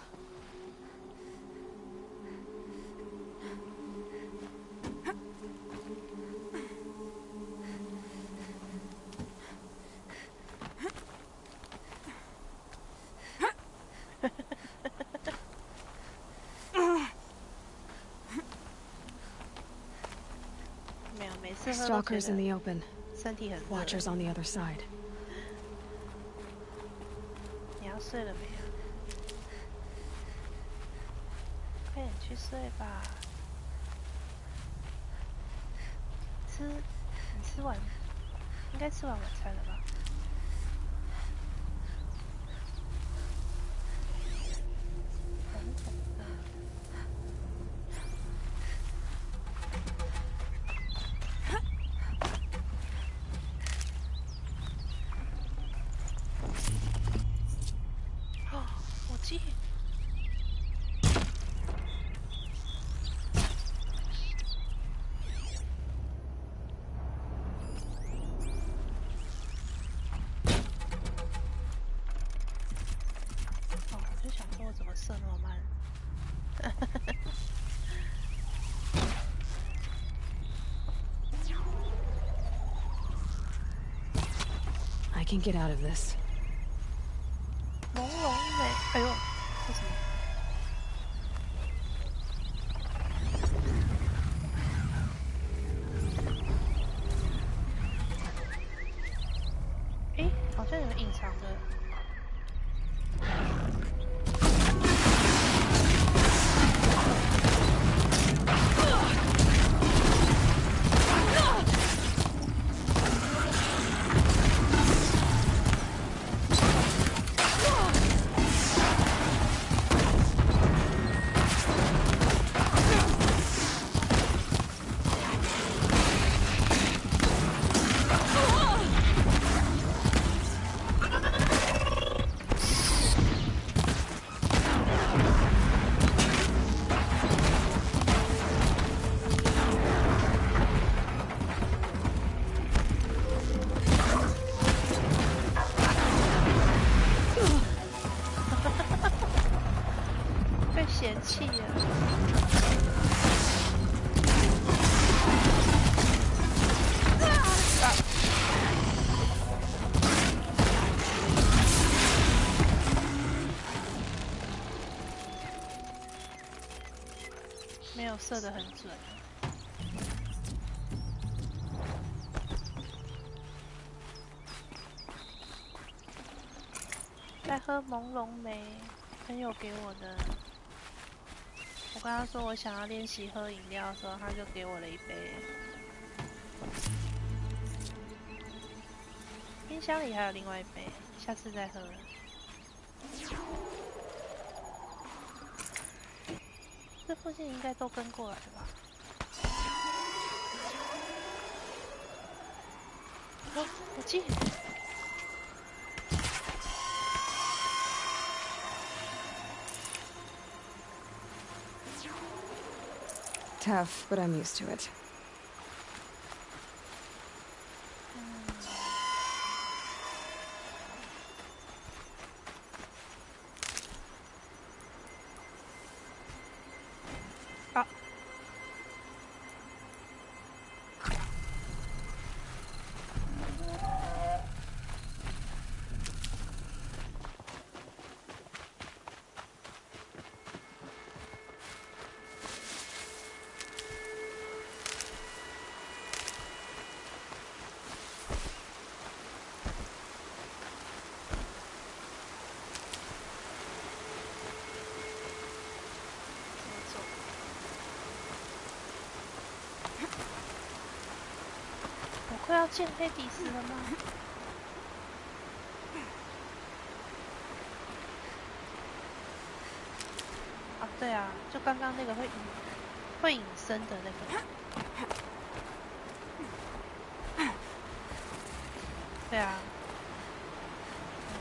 Stalkers in the open. Watchers on the other side. 你要睡了没有？快点去睡吧。你吃完，应该吃完晚餐了吧？射那么慢。I can get out of this. 朦胧美，哎呦，这什么？哎，好像有隐藏的。 射得很准。在喝朦胧梅，朋友给我的。我跟他说我想要练习喝饮料的时候，他就给我了一杯。冰箱里还有另外一杯，下次再喝。 这附近应该都跟过来的吧？哦，我进。Tough, but I'm used to it.快要见黑迪斯了吗？啊，对啊，就刚刚那个会隐身的那个。对啊，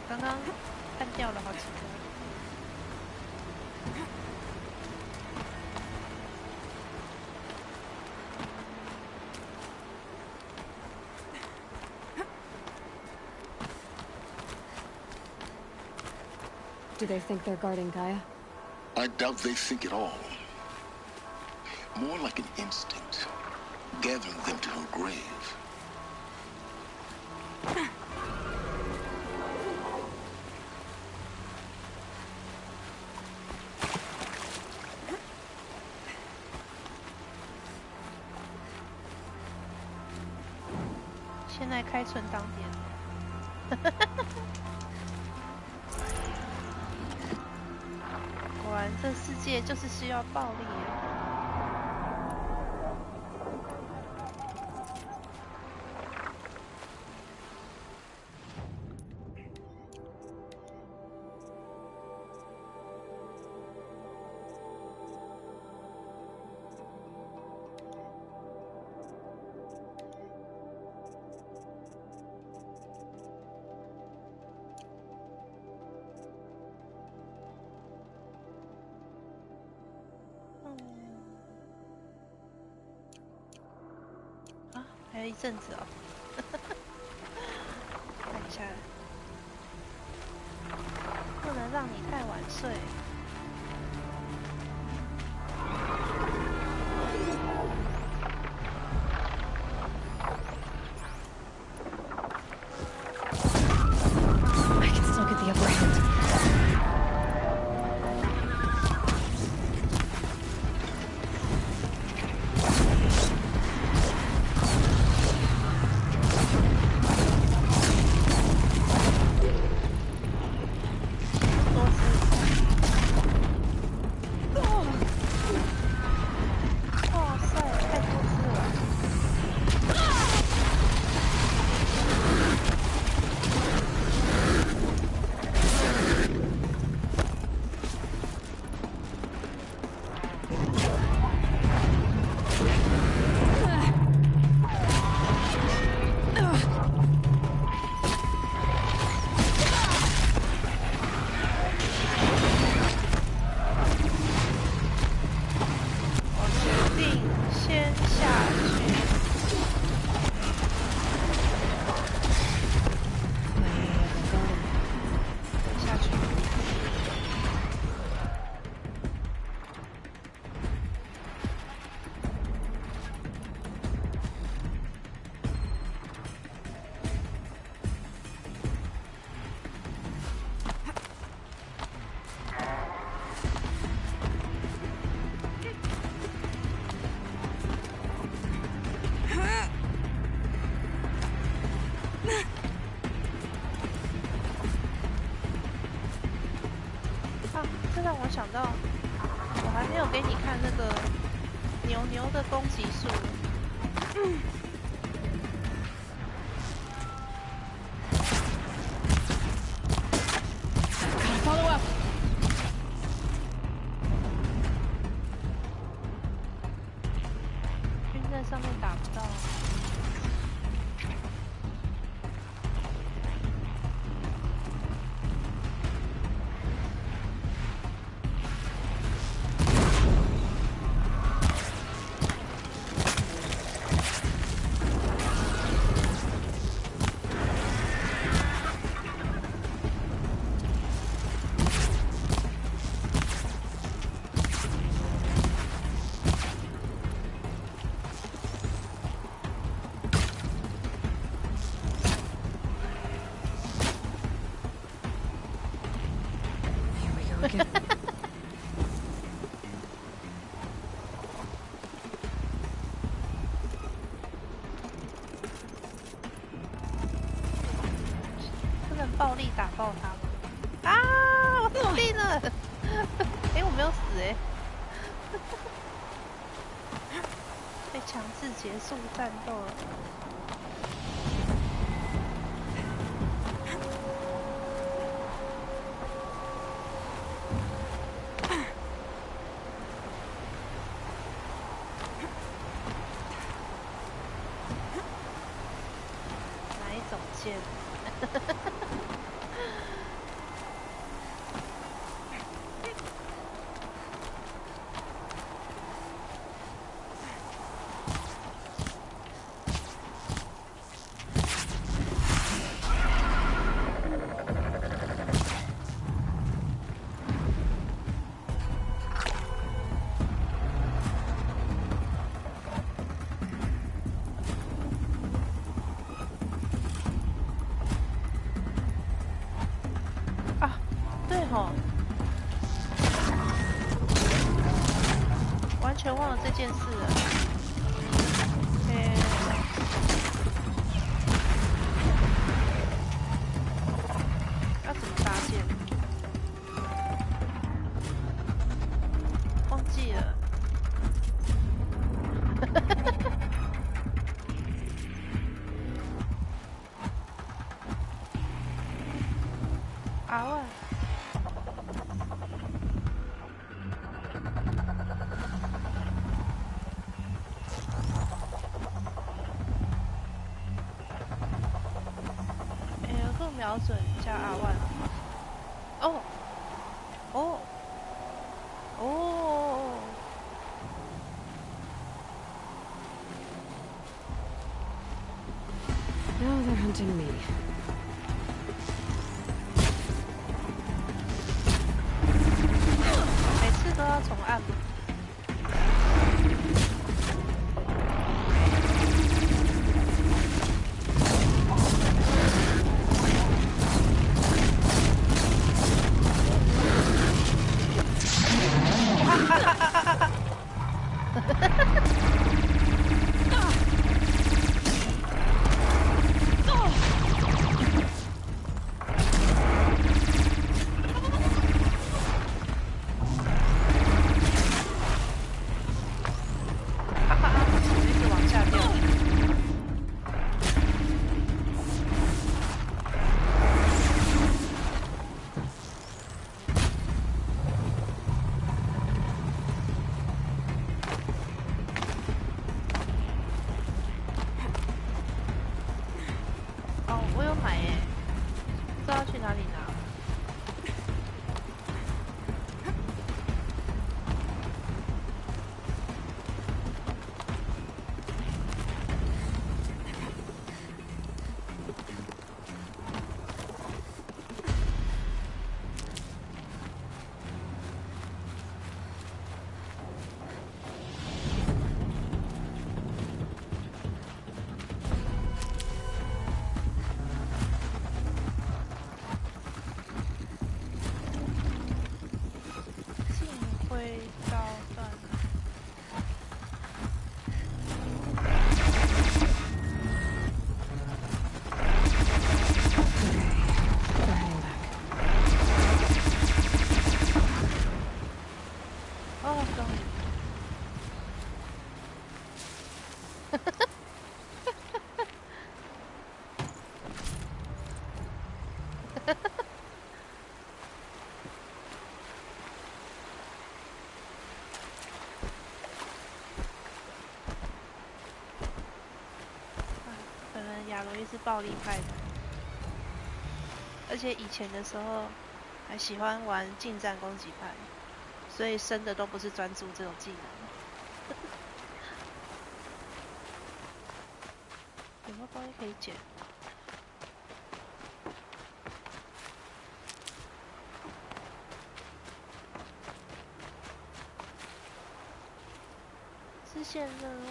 刚刚看掉了好几个。Do they think they're guarding Gaia? I doubt they think at all. More like an instinct, gathering them to her grave. "现在开存档点。果然，这世界就是需要暴力啊！还有一阵子哦，看一下，不能让你太晚睡。I can still get the upper hand.让我想到，我还没有给你看那个牛的攻击术。Follow up. 晕在上面打不到。不能暴力打爆他吗？啊！我死定了！哎，我没有死哎，被强制结束战斗了。哪一种剑？完全忘了这件事了。要怎么搭建？忘记了。啊喂！瞄准加R1。哦，哦，哦。Now they're hunting me. 每次都要重按吗？亚罗伊是暴力派的，而且以前的时候还喜欢玩近战攻击派，所以生的都不是专注这种技能。有没有东西可以捡？支线任务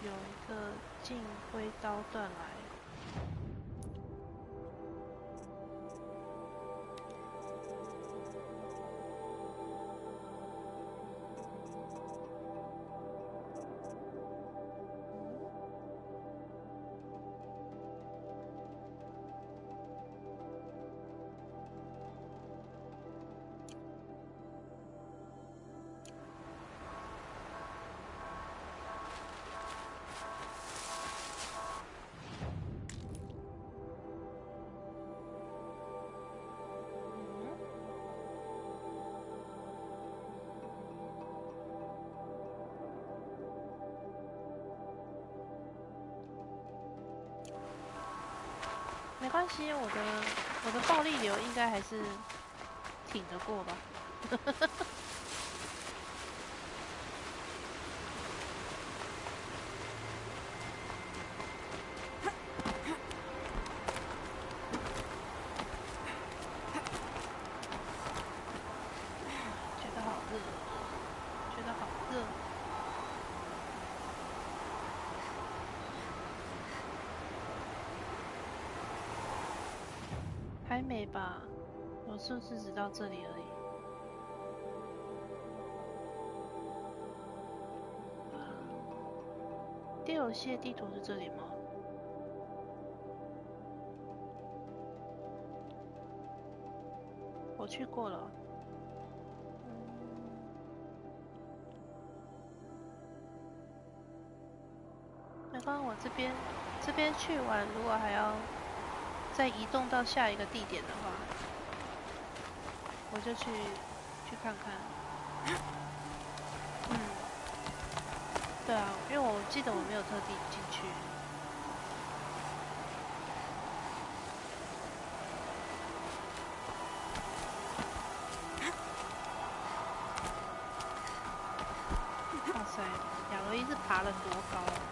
有一个近挥刀断来。没关系，我的暴力流应该还是挺得过吧。觉得好热，觉得好热。还没吧，我是不是只到这里而已？ DLC 的地图是这里吗？我去过了。没关系，我这边去完，如果还要再移动到下一个地点的话，我就去看看。嗯，对啊，因为我记得我没有特地进去。哇塞，亚罗伊是爬了多高啊！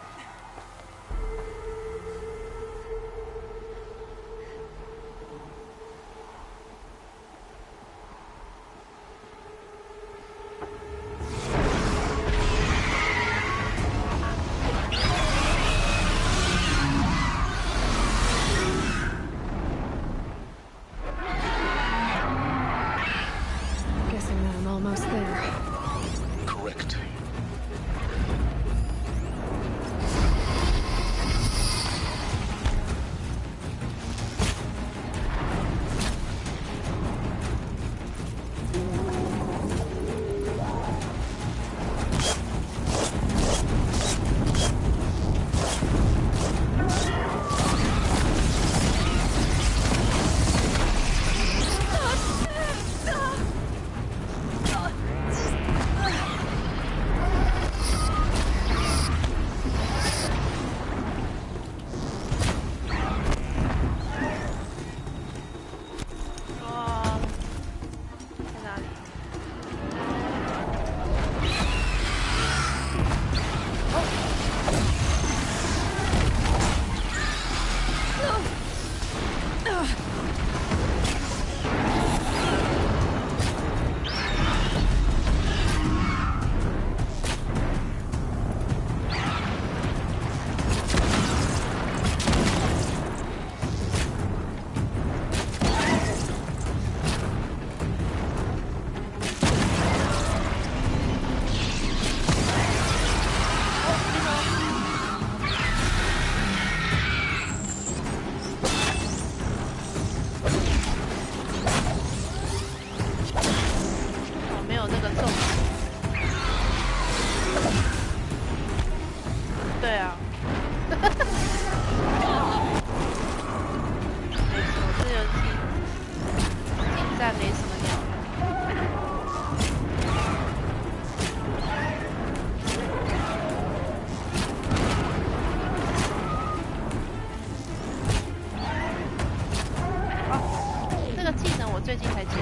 最近才结束。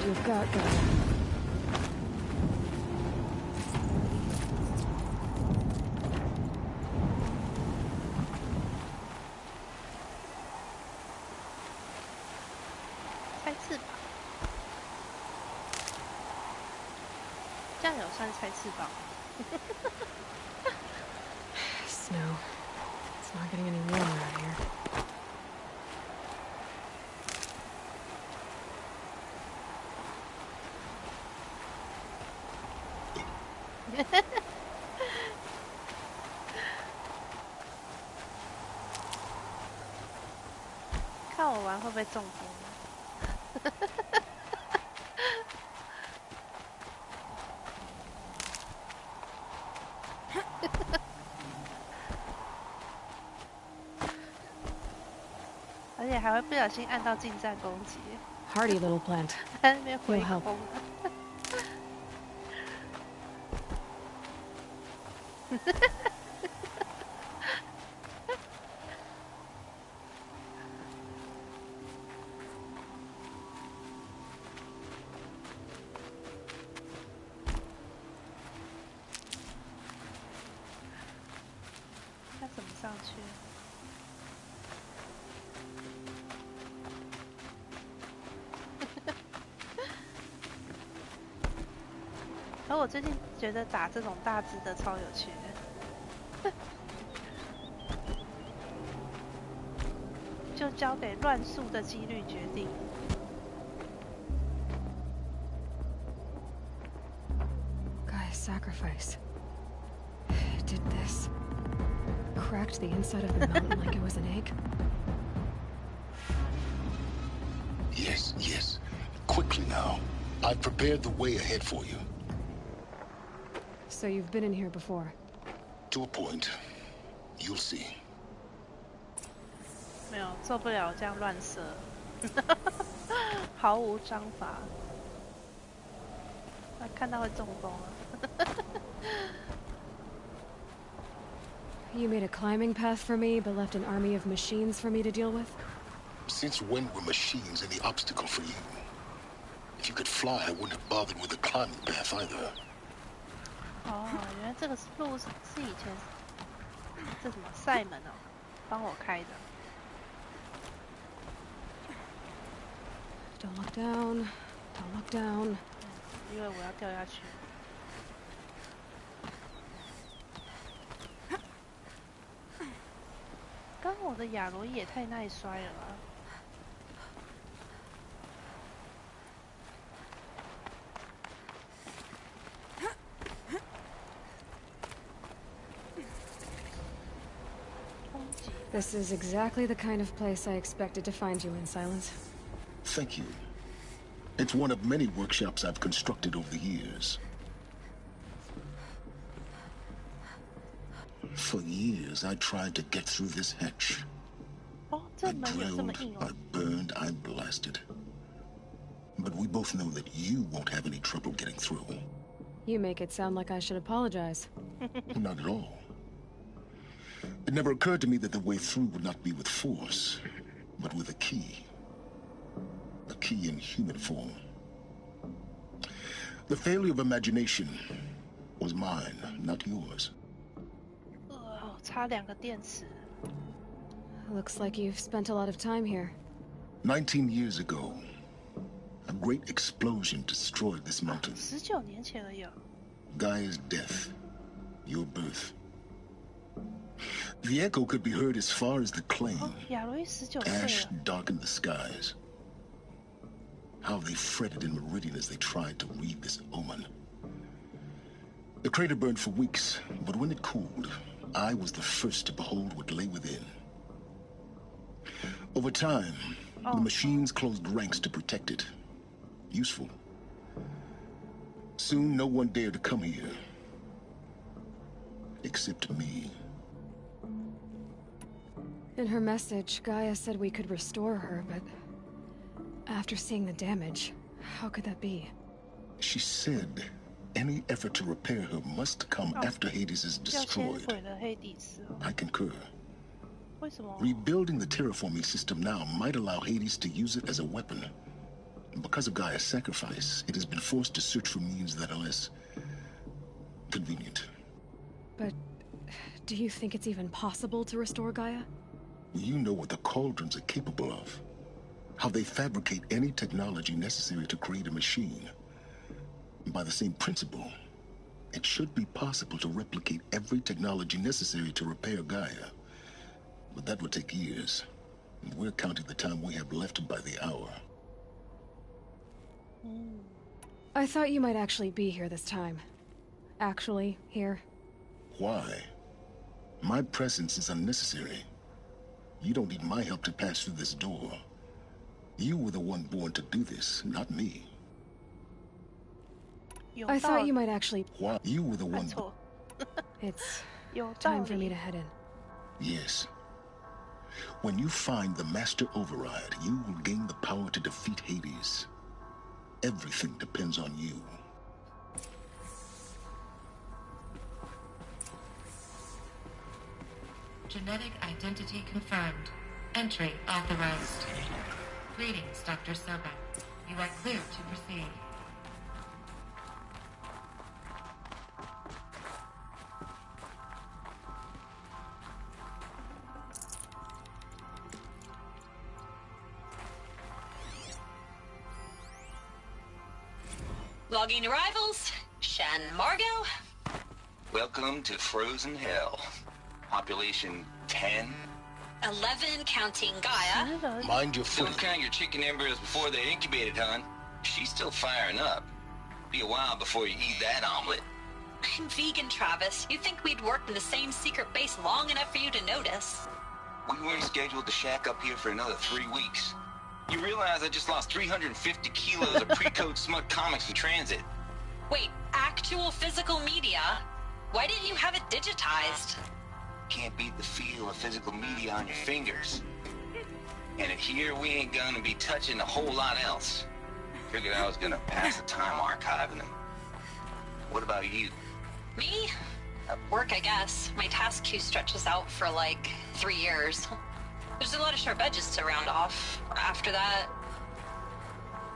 You've got guy. 猜翅膀，这样有算猜翅膀？Snow. It's not getting any warmer out here. 看我玩会不会中风？而且还会不小心按到近战攻击。Hardy little plant. 在那边回 You'll help. 风。那怎么上去？而我最近觉得打这种大只的超有趣的，就交给乱数的几率决定。Gaia's sacrifice. It did this. Cracked the inside of the mountain like it was an egg. Yes, yes. Quickly now. I've prepared the way ahead for you. So you've been in here before? To a point. You'll see. 没有，做不了这样乱射，毫无章法。看到会中风啊！ You made a climbing path for me, but left an army of machines for me to deal with? Since when were machines any obstacle for you? If you could fly, I wouldn't have bothered with the climbing path either. 哦，原来这个路是以前这什么赛门哦，帮我开的。Don't look down. Don't look down. 因为我要掉下去。刚我的亚罗伊也太耐摔了吧！ This is exactly the kind of place I expected to find you in, Silence. Thank you. It's one of many workshops I've constructed over the years. For years, I tried to get through this hatch. I drilled, I burned, I blasted. But we both know that you won't have any trouble getting through. You make it sound like I should apologize. Not at all. It never occurred to me that the way through would not be with force, but with a key. A key in human form. The failure of imagination was mine, not yours. Looks like you've spent a lot of time here. 19 years ago, a great explosion destroyed this mountain. 19年前而已。 Gaia's death, your birth. The echo could be heard as far as the claim. Ash darkened the skies. How they fretted in Meridian as they tried to read this omen. The crater burned for weeks, but when it cooled, I was the first to behold what lay within. Over time, the machines closed ranks to protect it. Useful. Soon, no one dared to come here. Except me. In her message, Gaia said we could restore her, but after seeing the damage, how could that be? She said any effort to repair her must come after Hades is destroyed. I concur. Rebuilding the terraforming system now might allow Hades to use it as a weapon. Because of Gaia's sacrifice, it has been forced to search for means that are less convenient. But do you think it's even possible to restore Gaia? You know what the cauldrons are capable of. How they fabricate any technology necessary to create a machine. By the same principle, it should be possible to replicate every technology necessary to repair Gaia. But that would take years. And we're counting the time we have left by the hour. I thought you might actually be here this time. Actually, here. Why? My presence is unnecessary. You don't need my help to pass through this door. You were the one born to do this, not me. I thought you might actually... Why? You were the one... It's time for me to head in. Yes. When you find the Master Override, you will gain the power to defeat Hades. Everything depends on you. Genetic identity confirmed. Entry authorized. Greetings, Dr. Sobek. You are clear to proceed. Logging arrivals. Shan Margot. Welcome to Frozen Hell. Population 10. 11 counting Gaia. Mind your foot. Don't count your chicken embryos before they're incubated, hon. She's still firing up. Be a while before you eat that omelet. I'm vegan, Travis. You think we'd worked in the same secret base long enough for you to notice? We weren't scheduled to shack up here for another 3 weeks. You realize I just lost 350 kilos of pre-code smut comics in transit. Wait, actual physical media? Why didn't you have it digitized? Can't beat the feel of physical media on your fingers. And here we ain't gonna be touching a whole lot else. Figured I was gonna pass the time archiving them. What about you? Me? Work, I guess. My task queue stretches out for like 3 years. There's a lot of sharp edges to round off. After that,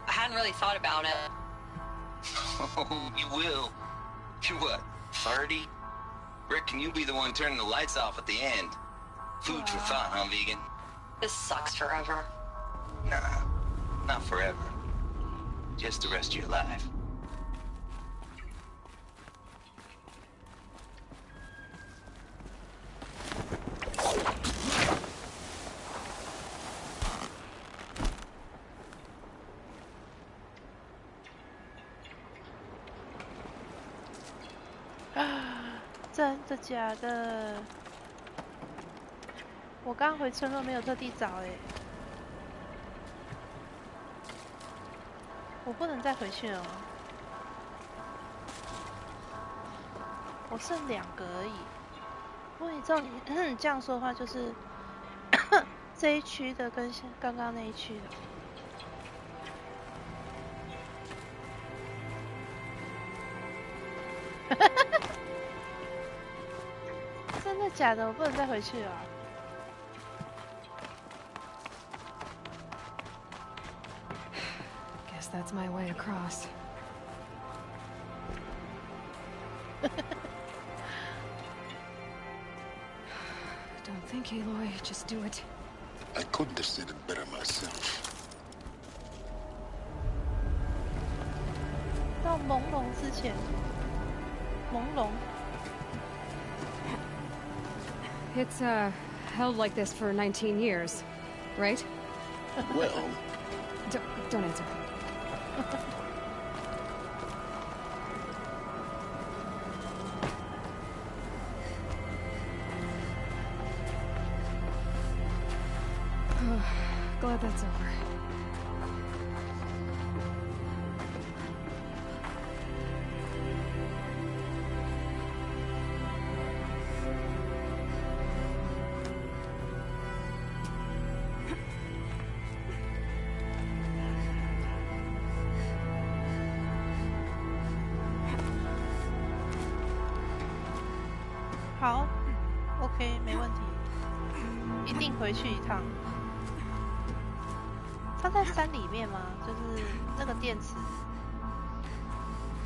I hadn't really thought about it. Oh, you will. You're what, 30? Reckon you'll be the one turning the lights off at the end. Food for thought, huh, vegan? This sucks forever. Nah, not forever. Just the rest of your life.真的假的？我刚回村落没有特地找哎，我不能再回去了吗？我剩2个而已。不过你照你这样说的话，就是这一区的跟刚刚那一区的。真的假的？我不能再回去了。Guess that's my way across. Don't think, Aloy. Just do it. I couldn't have said it better myself. 到朦胧之前，朦胧。It's held like this for 19 years, right? Well, don't answer. Glad that's over.好 ，OK， 没问题，一定回去一趟。它在山里面吗？就是那个电池，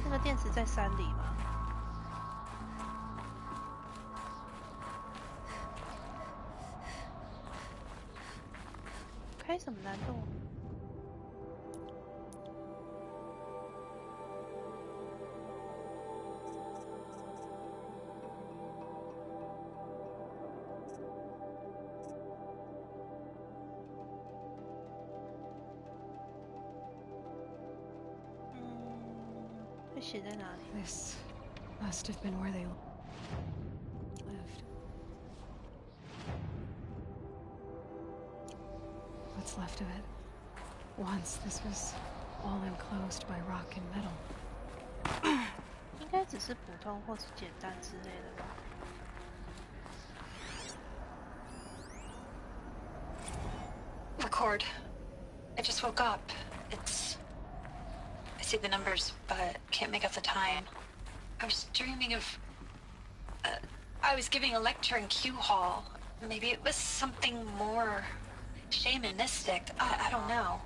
那个电池在山里吗？开什么难度？写在哪里 This must have been where they lived. what's left of it. Once this was all enclosed by rock and metal. 应该只是普通或是简单之类的吧。Record. I just woke up. I see the numbers, but can't make out the time. I was dreaming of... I was giving a lecture in Q Hall. Maybe it was something more shamanistic. I don't know.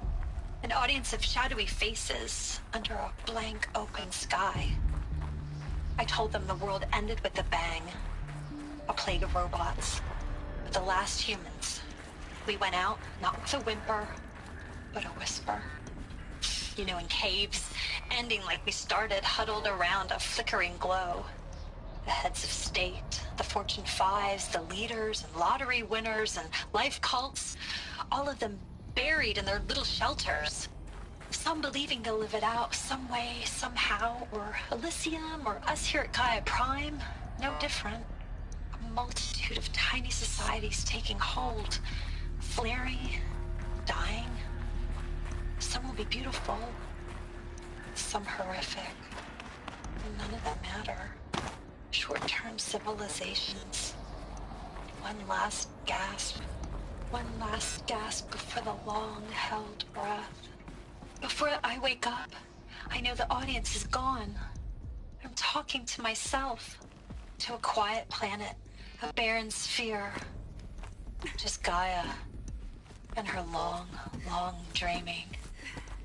An audience of shadowy faces under a blank open sky. I told them the world ended with a bang. A plague of robots. But the last humans. We went out, not with a whimper, but a whisper. You know, in caves, ending like we started, huddled around a flickering glow. The heads of state, the Fortune 5s, the leaders and lottery winners and life cults, all of them buried in their little shelters. Some believing they'll live it out some way, somehow, or Elysium, or us here at Gaia Prime, no different. A multitude of tiny societies taking hold, flaring, dying. Some will be beautiful, some horrific. None of them matter. Short-term civilizations. One last gasp. One last gasp before the long-held breath. Before I wake up, I know the audience is gone. I'm talking to myself. To a quiet planet. A barren sphere. Just Gaia. And her long, long dreaming.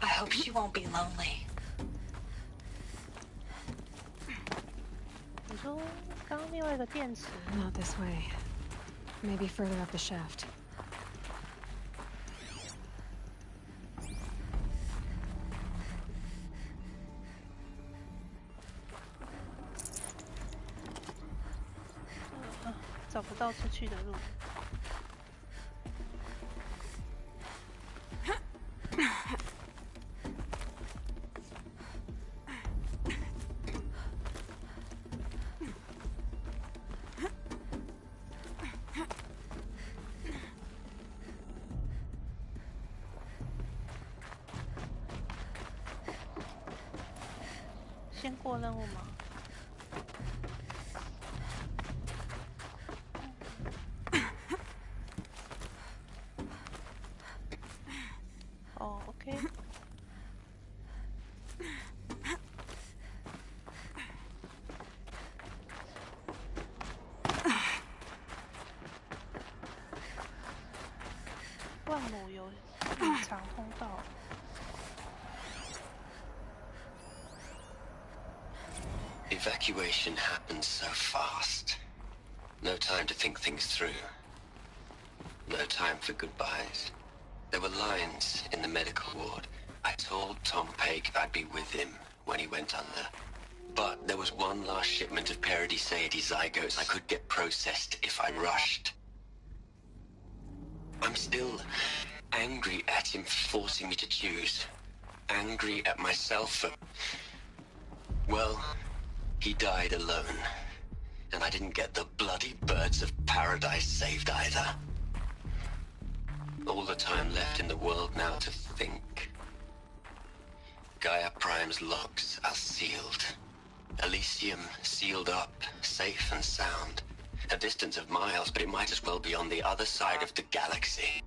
I hope she won't be lonely. 你说刚刚另外一个电池 Not this way. Maybe further up the shaft. Uh, 找不到出去的路。先过任务吗？哦 ，OK。万亩有隐藏通道。Evacuation happened so fast. No time to think things through. No time for goodbyes. There were lines in the medical ward. I told Tom Paik I'd be with him when he went under. But there was one last shipment of Paradiseidae zygotes I could get processed if I rushed. I'm still angry at him for forcing me to choose. Angry at myself for... Well... He died alone, and I didn't get the bloody birds of paradise saved either. All the time left in the world now to think. Gaia Prime's logs are sealed. Elysium sealed up, safe and sound. A distance of miles, but it might as well be on the other side of the galaxy.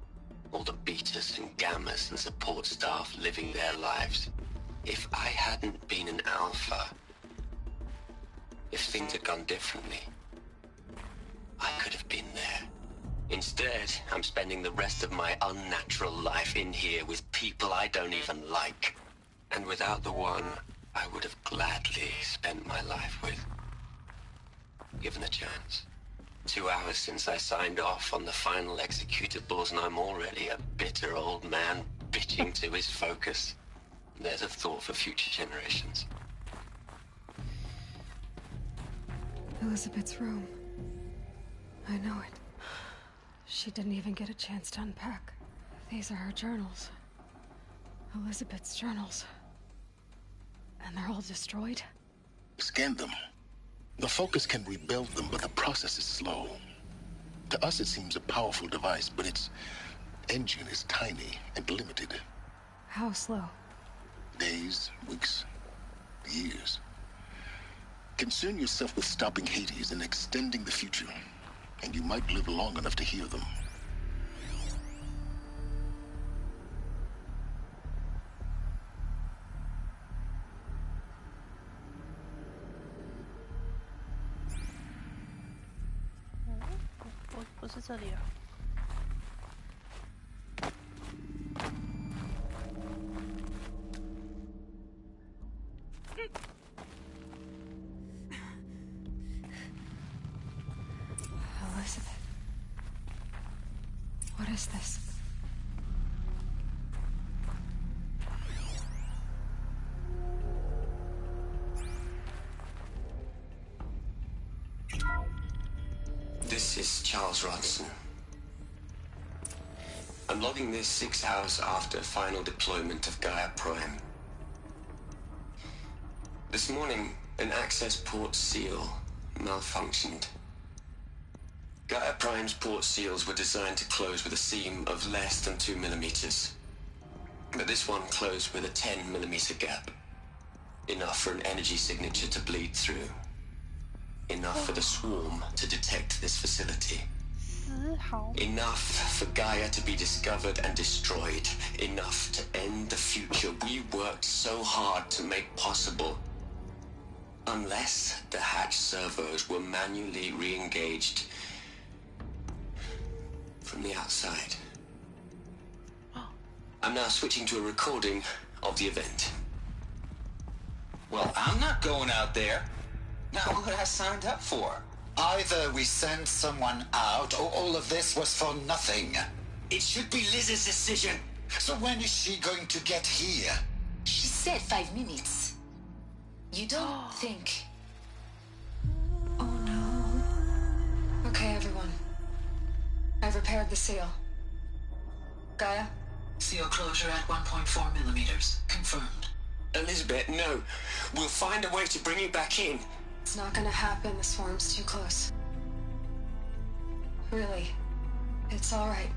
All the betas and gammas and support staff living their lives. If I hadn't been an alpha... If things had gone differently, I could have been there. Instead, I'm spending the rest of my unnatural life in here with people I don't even like. And without the one I would have gladly spent my life with. Given a chance. 2 hours since I signed off on the final executables, and I'm already a bitter old man bitching to his focus. There's a thought for future generations. Elizabeth's room. I know it. She didn't even get a chance to unpack. These are her journals. Elizabeth's journals. And they're all destroyed? Scan them. The Focus can rebuild them, but the process is slow. To us it seems a powerful device, but it's engine is tiny and limited. How slow? Days, weeks, years. Concern yourself with stopping Hades and extending the future, and you might live long enough to hear them. Elizabeth. What is this? This is Charles Ronson. I'm logging this 6 hours after final deployment of Gaia Prime. This morning, an access port seal malfunctioned. Gaia Prime's port seals were designed to close with a seam of less than 2 millimeters. But this one closed with a 10 millimeter gap. Enough for an energy signature to bleed through. Enough for the swarm to detect this facility. Enough for Gaia to be discovered and destroyed. Enough to end the future we worked so hard to make possible. Unless the hatch servos were manually re-engaged from the outside. I'm now switching to a recording of the event. Well, I'm not going out there. Not what I signed up for. Either we send someone out, or all of this was for nothing. It should be Liz's decision. So when is she going to get here? She said 5 minutes. You don't think... Oh no. Okay, everyone. I've repaired the seal. Gaia? Seal closure at 1.4 millimeters. Confirmed. Elizabeth, no. We'll find a way to bring you back in. It's not gonna happen. The swarm's too close. Really. It's alright.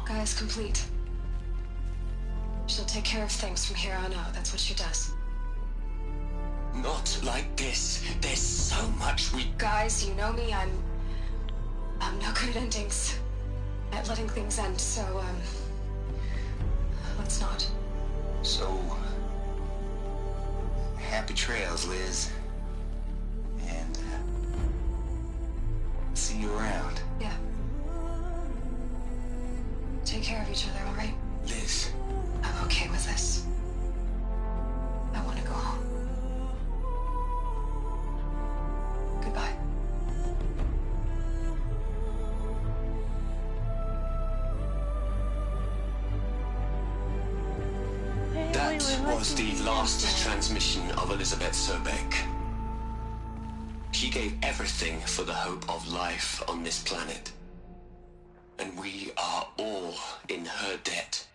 Gaia's complete. She'll take care of things from here on out. That's what she does. Not like this. There's so much we... Guys, you know me. I'm no good at endings. At letting things end, so, let's not. So... happy trails, Liz. And, see you around. Yeah. Take care of each other, all right? Liz. I'm okay with this. I want to go home. Goodbye. That was the last transmission of Elizabeth Sobek. She gave everything for the hope of life on this planet. And we are all in her debt.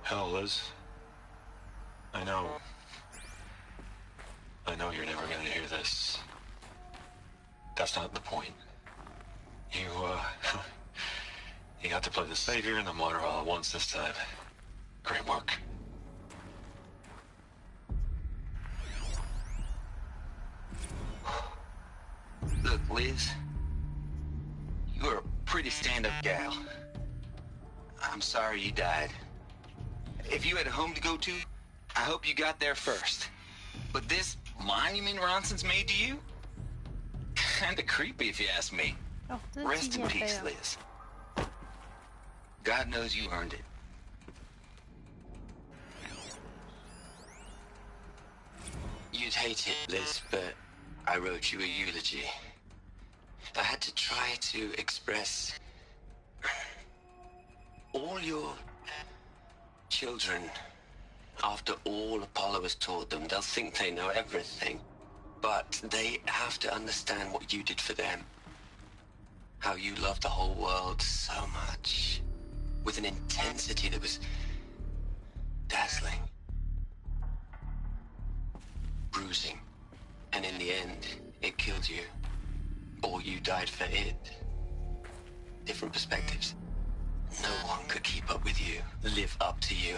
Hell, Liz. I know you're never gonna hear this. That's not the point. You got to play the savior and the martyr all at once this time. Great work. Look, Liz. You're a pretty stand-up gal. I'm sorry you died. If you had a home to go to, I hope you got there first. But this monument Ronson's made to you? Kinda creepy if you ask me. Rest in peace, Liz. God knows you earned it. You'd hate it, Liz, but I wrote you a eulogy. I had to try to express all your children. After all Apollo has taught them, they'll think they know everything. But they have to understand what you did for them. How you loved the whole world so much. With an intensity that was dazzling. bruising. And in the end, it killed you. Or you died for it. Different perspectives. No one could keep up with you, live up to you.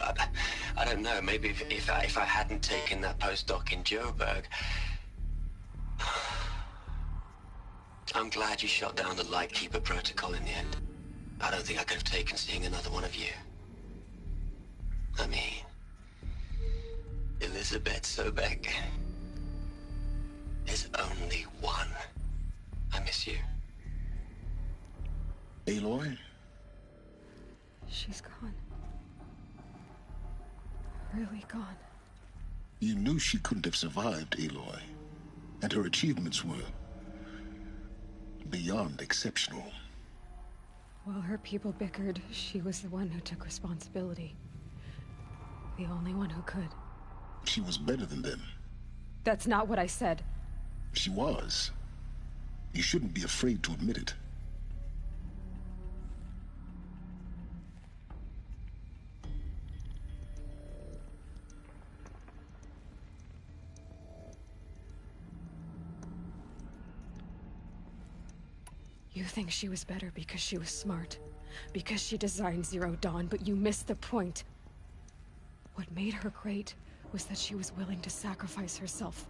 I don't know, maybe if I hadn't taken that postdoc in Joburg... I'm glad you shot down the Lightkeeper protocol in the end. I don't think I could have taken seeing another one of you. I mean... Elizabeth Sobek. There's only one. I miss you. Aloy? She's gone. Really gone. You knew she couldn't have survived, Aloy. And her achievements were... beyond exceptional. While her people bickered, she was the one who took responsibility. The only one who could. She was better than them. That's not what I said. She was. You shouldn't be afraid to admit it. You think she was better because she was smart, because she designed Zero Dawn, but you missed the point. What made her great was that she was willing to sacrifice herself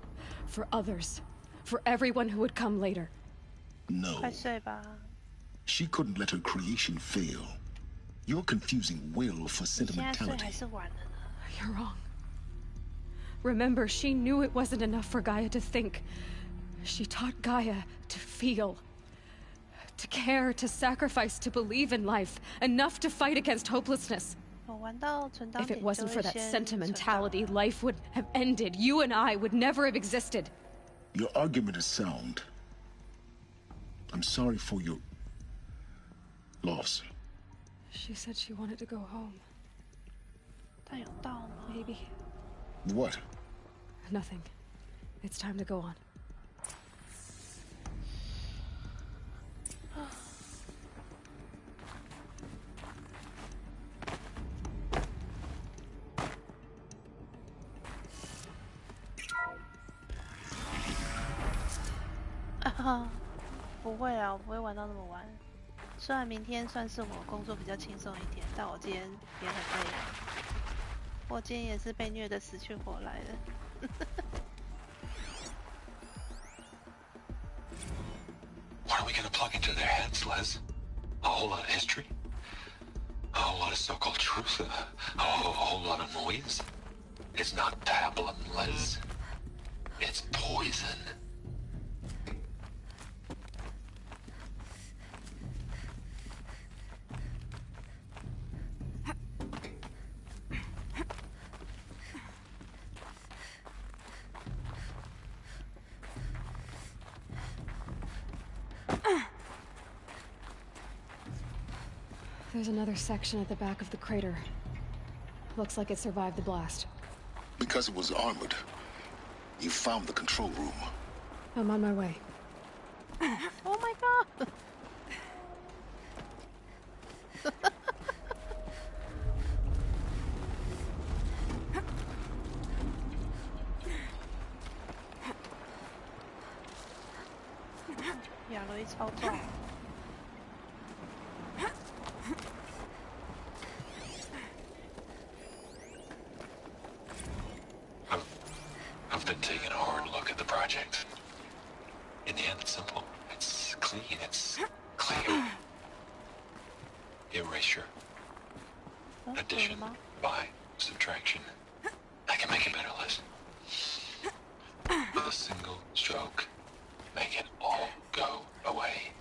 for others, for everyone who would come later. No. She couldn't let her creation fail. You're confusing will for sentimentality. You're wrong. Remember, she knew it wasn't enough for Gaia to think. She taught Gaia to feel. To care, to sacrifice, to believe in life. Enough to fight against hopelessness. If it wasn't for that sentimentality, life would have ended. You and I would never have existed. Your argument is sound. I'm sorry for your... loss. She said she wanted to go home. Maybe. What? Nothing. It's time to go on.啊，不会啊，我不会玩到那么晚。虽然明天算是我工作比较轻松一点，但我今天也很累啊。我今天也是被虐得死去活来的。What are we gonna plug into their heads, Liz? A whole lot of history? A whole lot of so-called truth? A whole lot of noise? It's not pablum, Liz. It's poison. There's another section at the back of the crater. Looks like it survived the blast. Because it was armored. You found the control room. I'm on my way. Oh my god! Yeah, 罗伊超壮。I've been taking a hard look at the project. In the end, it's simple. It's clean. It's clear. Erasure. Addition. By. Subtraction. I can make it better, Liz. With a single stroke. Make it all go away.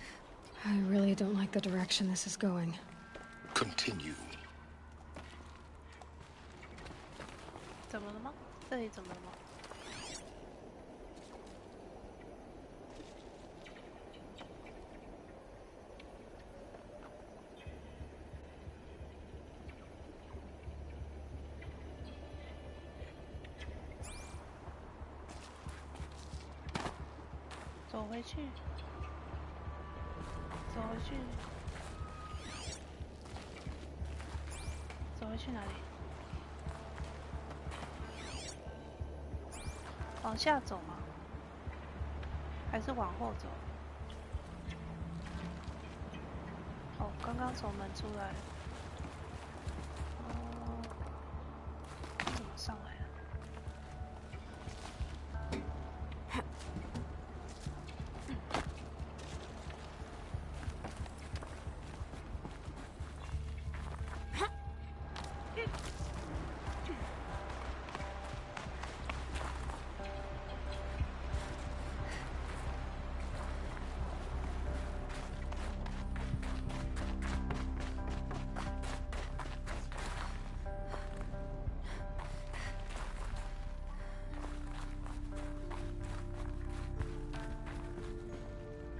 I really don't like the direction this is going. Continue. 怎么了吗？这里怎么了吗？走回去，走回去，走回去哪里？往下走吗？还是往后走？哦，刚刚从门出来。怎么上来啊？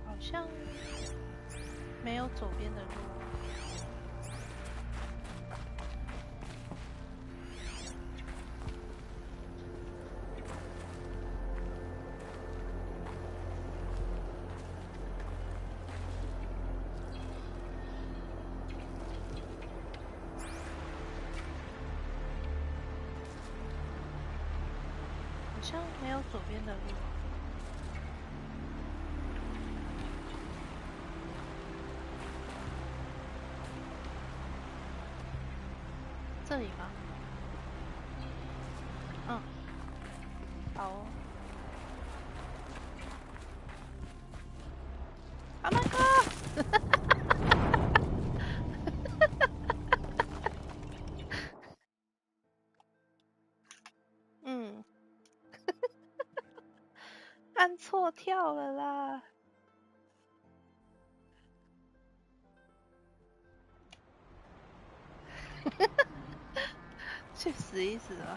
好像没有左边的路。好像没有左边的路。这里吗？嗯，好哦。Oh my god！ 嗯，按错跳了啦。去死一死啊！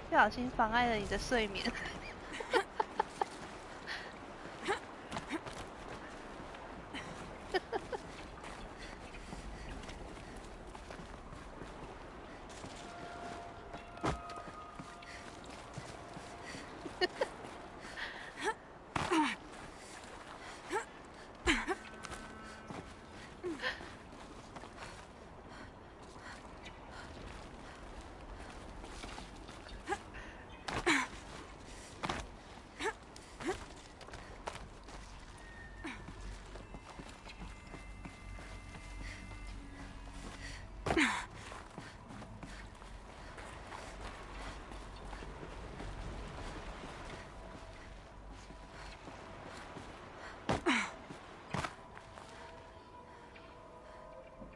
不小心妨碍了你的睡眠。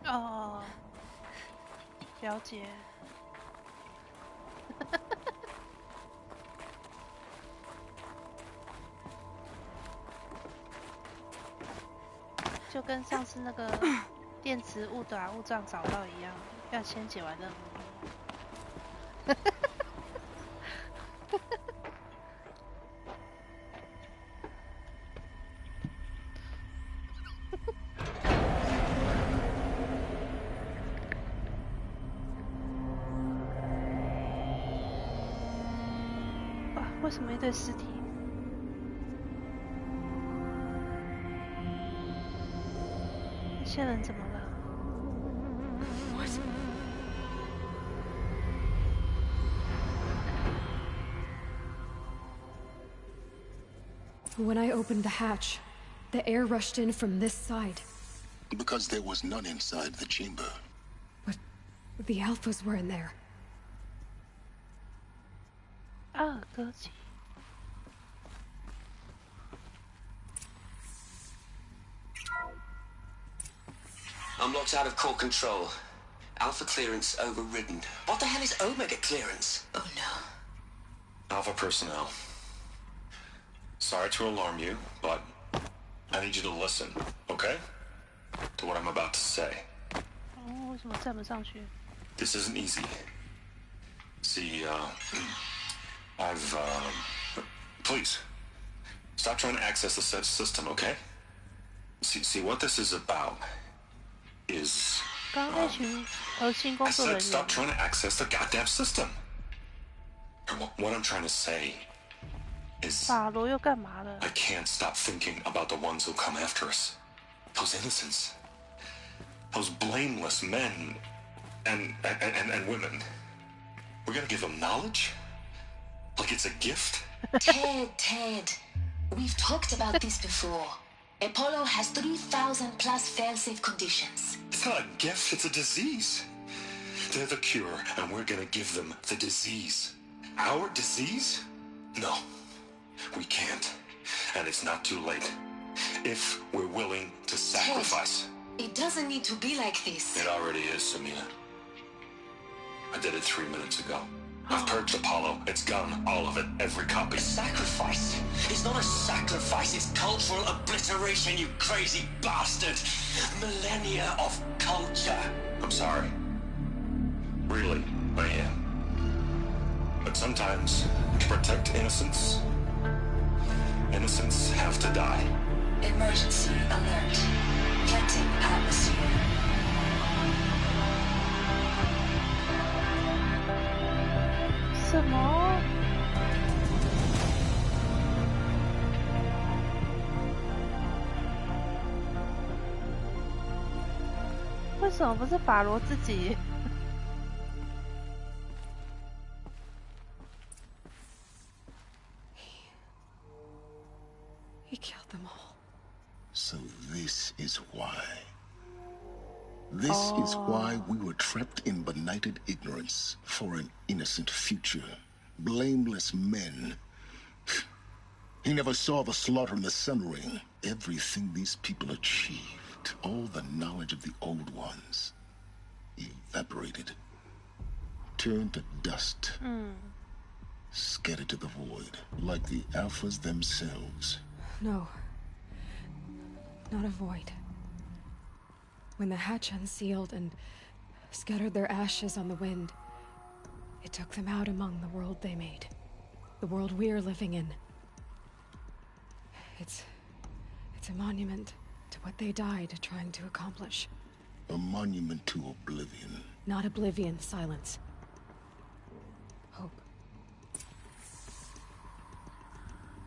哦，了解。就跟上次那个电池误打误撞找到一样，要先解完任务。为什么一堆尸体？那些人怎么了？When I opened the hatch, the air rushed in from this side. Because there was none inside the chamber. But the alphas were in there. 阿尔戈奇。I'm locked out of core control. Alpha clearance overridden. What the hell is Omega clearance? Oh no. Alpha personnel. Sorry to alarm you, but I need you to listen, okay? To what I'm about to say. 哦，为什么站不上去？ This isn't easy. See, please, stop trying to access the system, okay? See, what this is about is... 刚刚那群核心工 I 作人 said 员 stop trying to access the goddamn system. What I'm trying to say is 法罗又干嘛了？ I can't stop thinking about the ones who come after us. Those innocents. Those blameless men and women. We're gonna give them knowledge? Like it's a gift? Ted, we've talked about this before. Apollo has 3,000 plus fail-safe conditions. It's not a gift, it's a disease. They're the cure, and we're gonna give them the disease. Our disease? No, we can't. And it's not too late. If we're willing to sacrifice. Ted, it doesn't need to be like this. It already is, Samina. I did it 3 minutes ago. I've purged Apollo. It's gone. All of it. Every copy. Sacrifice? It's not a sacrifice. It's cultural obliteration, you crazy bastard. Millennia of culture. I'm sorry. Really, I am. But sometimes, to protect innocence, innocents have to die. Emergency alert. Planting atmosphere. 什么？为什么不是法罗自己？ He killed them all. So this is why. This is why we were trapped in benighted ignorance for an innocent future. Blameless men. He never saw the slaughter in the Sun Ring. Everything these people achieved, all the knowledge of the old ones, evaporated. Turned to dust. Scattered to the void, like the Alphas themselves. No. Not a void. When the hatch unsealed and scattered their ashes on the wind, it took them out among the world they made. The world we're living in. It's a monument to what they died trying to accomplish. A monument to oblivion. Not oblivion, silence. Hope.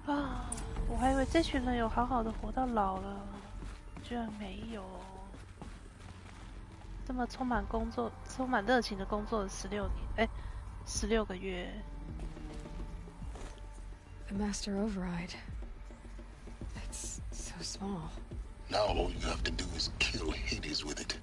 啊，我还以为这群人有好好的活到老了，居然没有。这么充满工作、充满热情的工作了16个月。The master override. It's so small. Now all you have to do is kill Hades with it.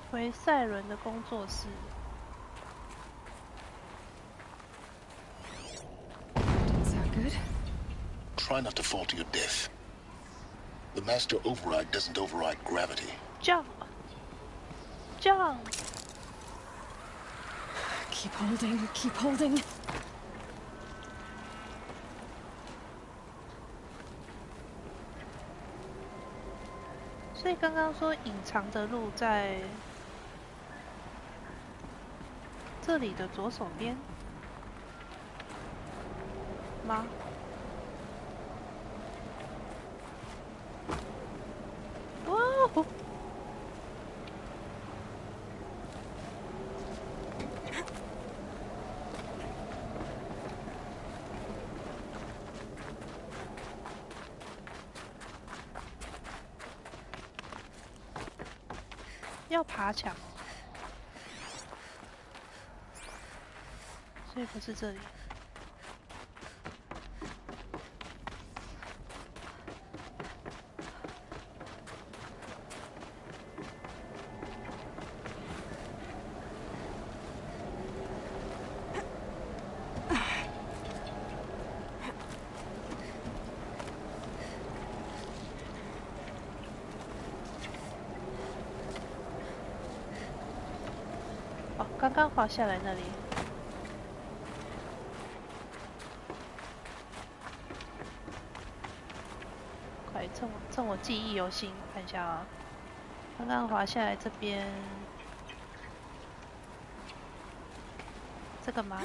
回赛伦的工作室。Didn't sound good. Try not to fall to your death. The master override doesn't override gravity. Jump! Jump! Keep holding, keep holding. 所以刚刚说隐藏的路在这里的左手边吗？哦！要爬墙哦，所以不是这里。刚刚滑下来那里。快，趁我记忆犹新，看一下啊。刚刚滑下来这边，这个吗？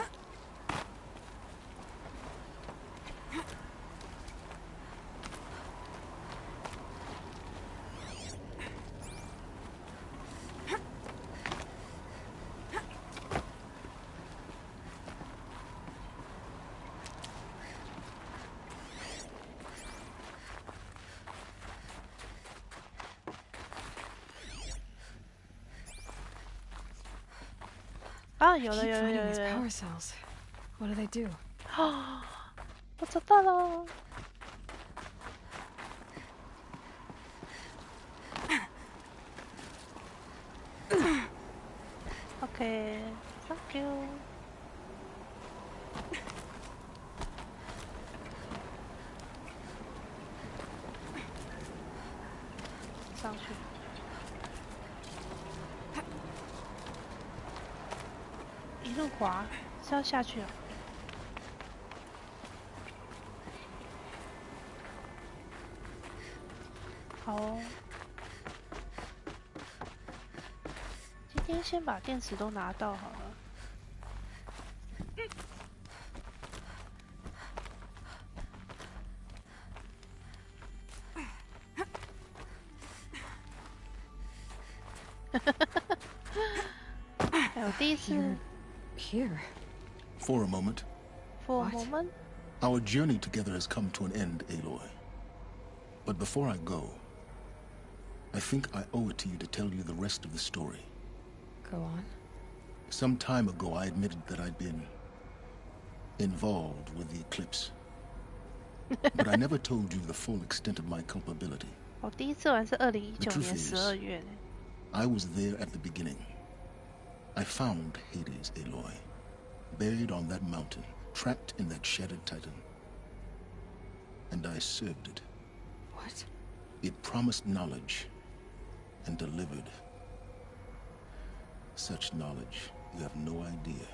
啊，有了。 Power cells. What do they do? 啊，我找到了。OK, thank you. 上去。 一路滑是要下去了。好哦，今天先把电池都拿到好了。哎，我第一次。 Here. For a moment. For a moment? Our journey together has come to an end, Aloy. But before I go, I think I owe it to you to tell you the rest of the story. Go on. Some time ago, I admitted that I'd been involved with the eclipse. But I never told you the full extent of my culpability. 我第一次玩是2019年12月。I was there at the beginning. I found Hades, Aloy, buried on that mountain, trapped in that shattered titan. And I served it. What? It promised knowledge and delivered. Such knowledge, you have no idea.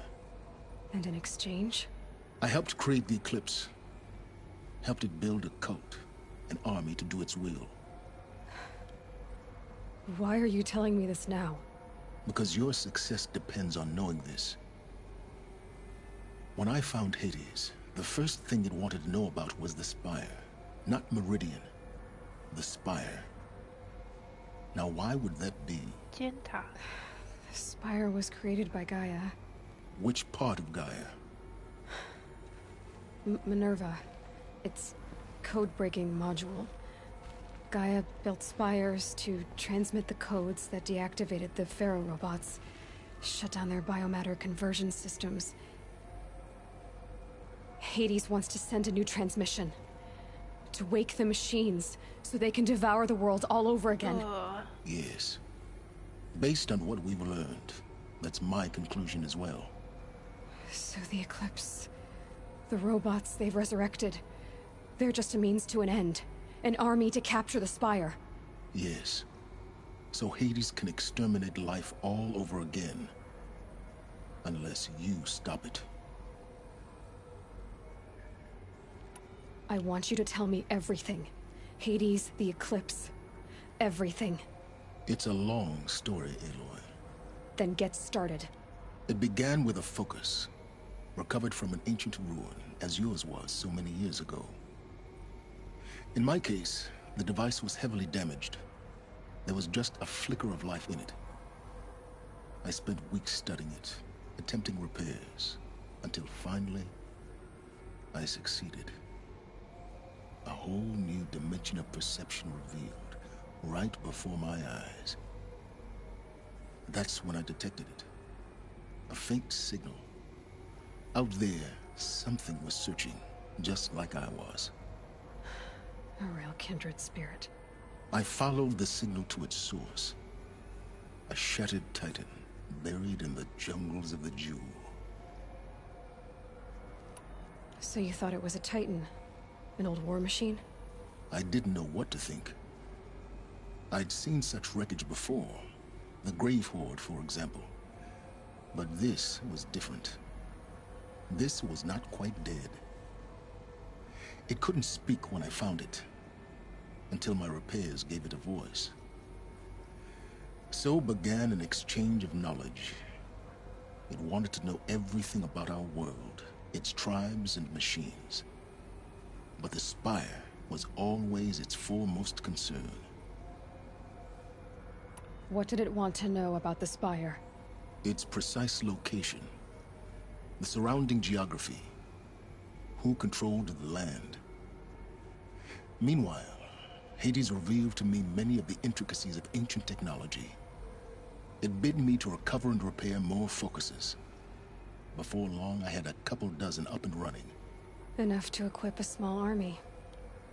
And in exchange? I helped create the Eclipse. Helped it build a cult, an army to do its will. Why are you telling me this now? Because your success depends on knowing this. When I found Hades, the first thing it wanted to know about was the Spire. Not Meridian. The Spire. Now why would that be? The Spire was created by Gaia. Which part of Gaia? Minerva. Its code-breaking module. Gaia built spires to transmit the codes that deactivated the Pharaoh robots, shut down their biomatter conversion systems. Hades wants to send a new transmission. To wake the machines, so they can devour the world all over again. Yes. Based on what we've learned, that's my conclusion as well. So the Eclipse... the robots they've resurrected... they're just a means to an end. An army to capture the Spire. Yes. So Hades can exterminate life all over again. Unless you stop it. I want you to tell me everything. Hades, the Eclipse. Everything. It's a long story, Aloy. Then get started. It began with a focus. Recovered from an ancient ruin, as yours was so many years ago. In my case, the device was heavily damaged. There was just a flicker of life in it. I spent weeks studying it, attempting repairs, until finally, I succeeded. A whole new dimension of perception revealed, right before my eyes. That's when I detected it. A faint signal. Out there, something was searching, just like I was. A real kindred spirit. I followed the signal to its source. A shattered titan, buried in the jungles of the Jewel. So you thought it was a titan? An old war machine? I didn't know what to think. I'd seen such wreckage before. The Grave Horde, for example. But this was different. This was not quite dead. It couldn't speak when I found it, until my repairs gave it a voice. So began an exchange of knowledge. It wanted to know everything about our world, its tribes and machines. But the spire was always its foremost concern. What did it want to know about the spire? Its precise location, the surrounding geography, who controlled the land. Meanwhile, Hades revealed to me many of the intricacies of ancient technology. It bid me to recover and repair more focuses. Before long, I had a couple dozen up and running. Enough to equip a small army.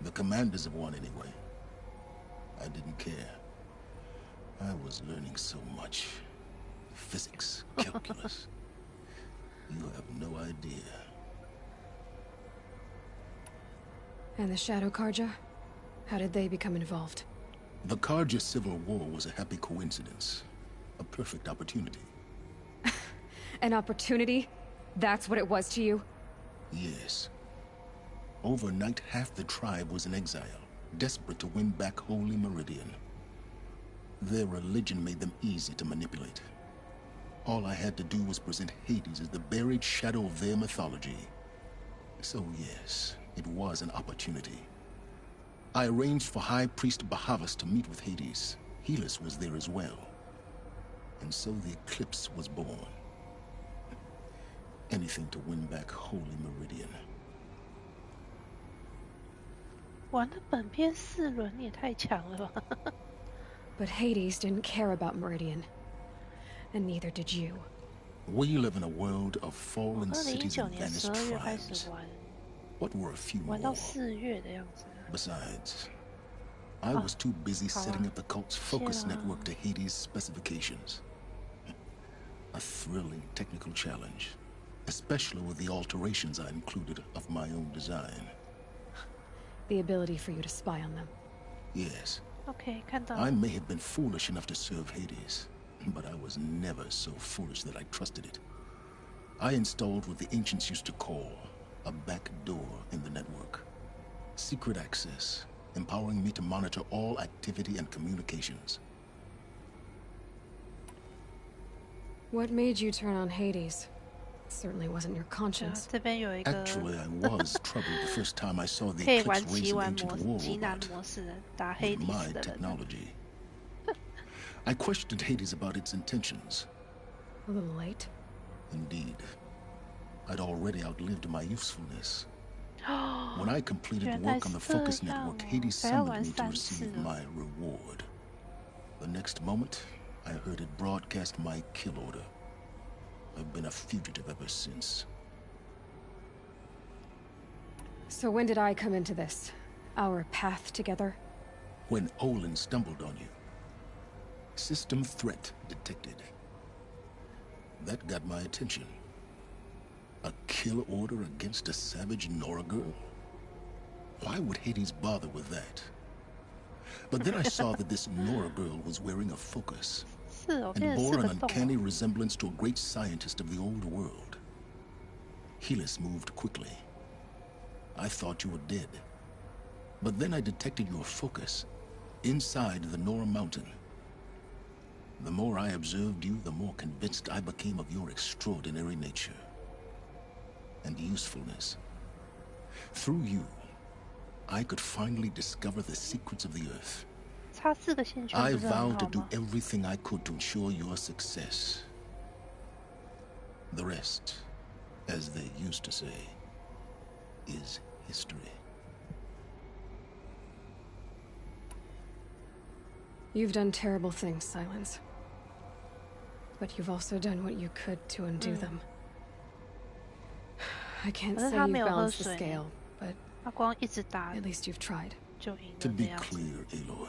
The commanders of one, anyway. I didn't care. I was learning so much. Physics, calculus. You have no idea. And the Shadow Karja? How did they become involved? The Karja Civil War was a happy coincidence. A perfect opportunity. An opportunity? That's what it was to you? Yes. Overnight, half the tribe was in exile, desperate to win back Holy Meridian. Their religion made them easy to manipulate. All I had to do was present Hades as the buried shadow of their mythology. So yes, it was an opportunity. I arranged for High Priest Bahavas to meet with Hades. Helis was there as well. And so the eclipse was born. Anything to win back Holy Meridian. 玩的本片4轮也太强了吧 But Hades didn't care about Meridian. And neither did you. We live in a world of fallen cities 2019 and 年 vanished 12月开始 tribes. 玩 What were a few 玩到 more? 4月的样子 Besides, I was too busy setting up the cult's focus 谢啦 network to Hades' specifications. A thrilling technical challenge, especially with the alterations I included of my own design. The ability for you to spy on them. Yes, OK 看到 I may have been foolish enough to serve Hades, but I was never so foolish that I trusted it. I installed what the ancients used to call a back door in the network. Secret access, empowering me to monitor all activity and communications. What made you turn on Hades? It certainly wasn't your conscience. 这边有一个 Actually, I was troubled the first time I saw the 可以玩 eclipse raise 奇 an 玩 ancient 模 war 极难 robot 模式的打 with 黑迪 my 斯的人 technology. I questioned Hades about its intentions. A little late. Indeed. I'd already outlived my usefulness. When I completed work on the focus network, Hades summoned me to receive my reward. The next moment, I heard it broadcast my kill order. I've been a fugitive ever since. So when did I come into this? Our path together? When Olin stumbled on you. System threat detected. That got my attention. A kill order against a savage Nora girl? Why would Hades bother with that? But then I saw that this Nora girl was wearing a focus. 是哦 And 变成 bore 4 an 个洞 uncanny resemblance to a great scientist of the old world. Helis moved quickly. I thought you were dead. But then I detected your focus inside the Nora mountain. The more I observed you, the more convinced I became of your extraordinary nature and usefulness. Through you, I could finally discover the secrets of the earth. 差4个线圈 I 不是很 vowed 好 to do 吗 everything I could to ensure your success. The rest, as they used to say, is history. You've done terrible things, Silence. But you've also done what you could to undo them. I can't 可是 say 他 you've 没有喝 balanced the 水 scale, but 他光一直打 at least you've tried. 就赢 To 了 be 这样子 clear, Aloy,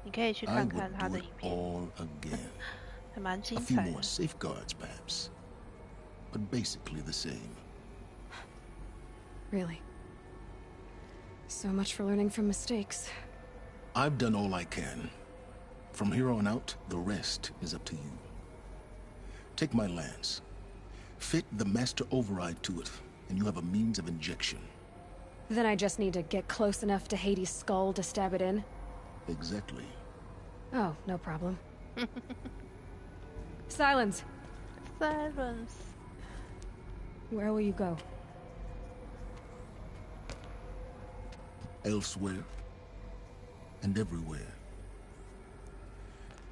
你可以去 I 看看 would 他 do 的 it 影片 all again. 还蛮精 A few 彩的 more safeguards, perhaps, but basically the same. Really. So much for learning from mistakes. I've done all I can. From here on out, the rest is up to you. Take my lance. Fit the master override to it, and you have a means of injection. Then I just need to get close enough to Hades' skull to stab it in? Exactly. Oh, no problem. Silence! Silence. Where will you go? Elsewhere. And everywhere.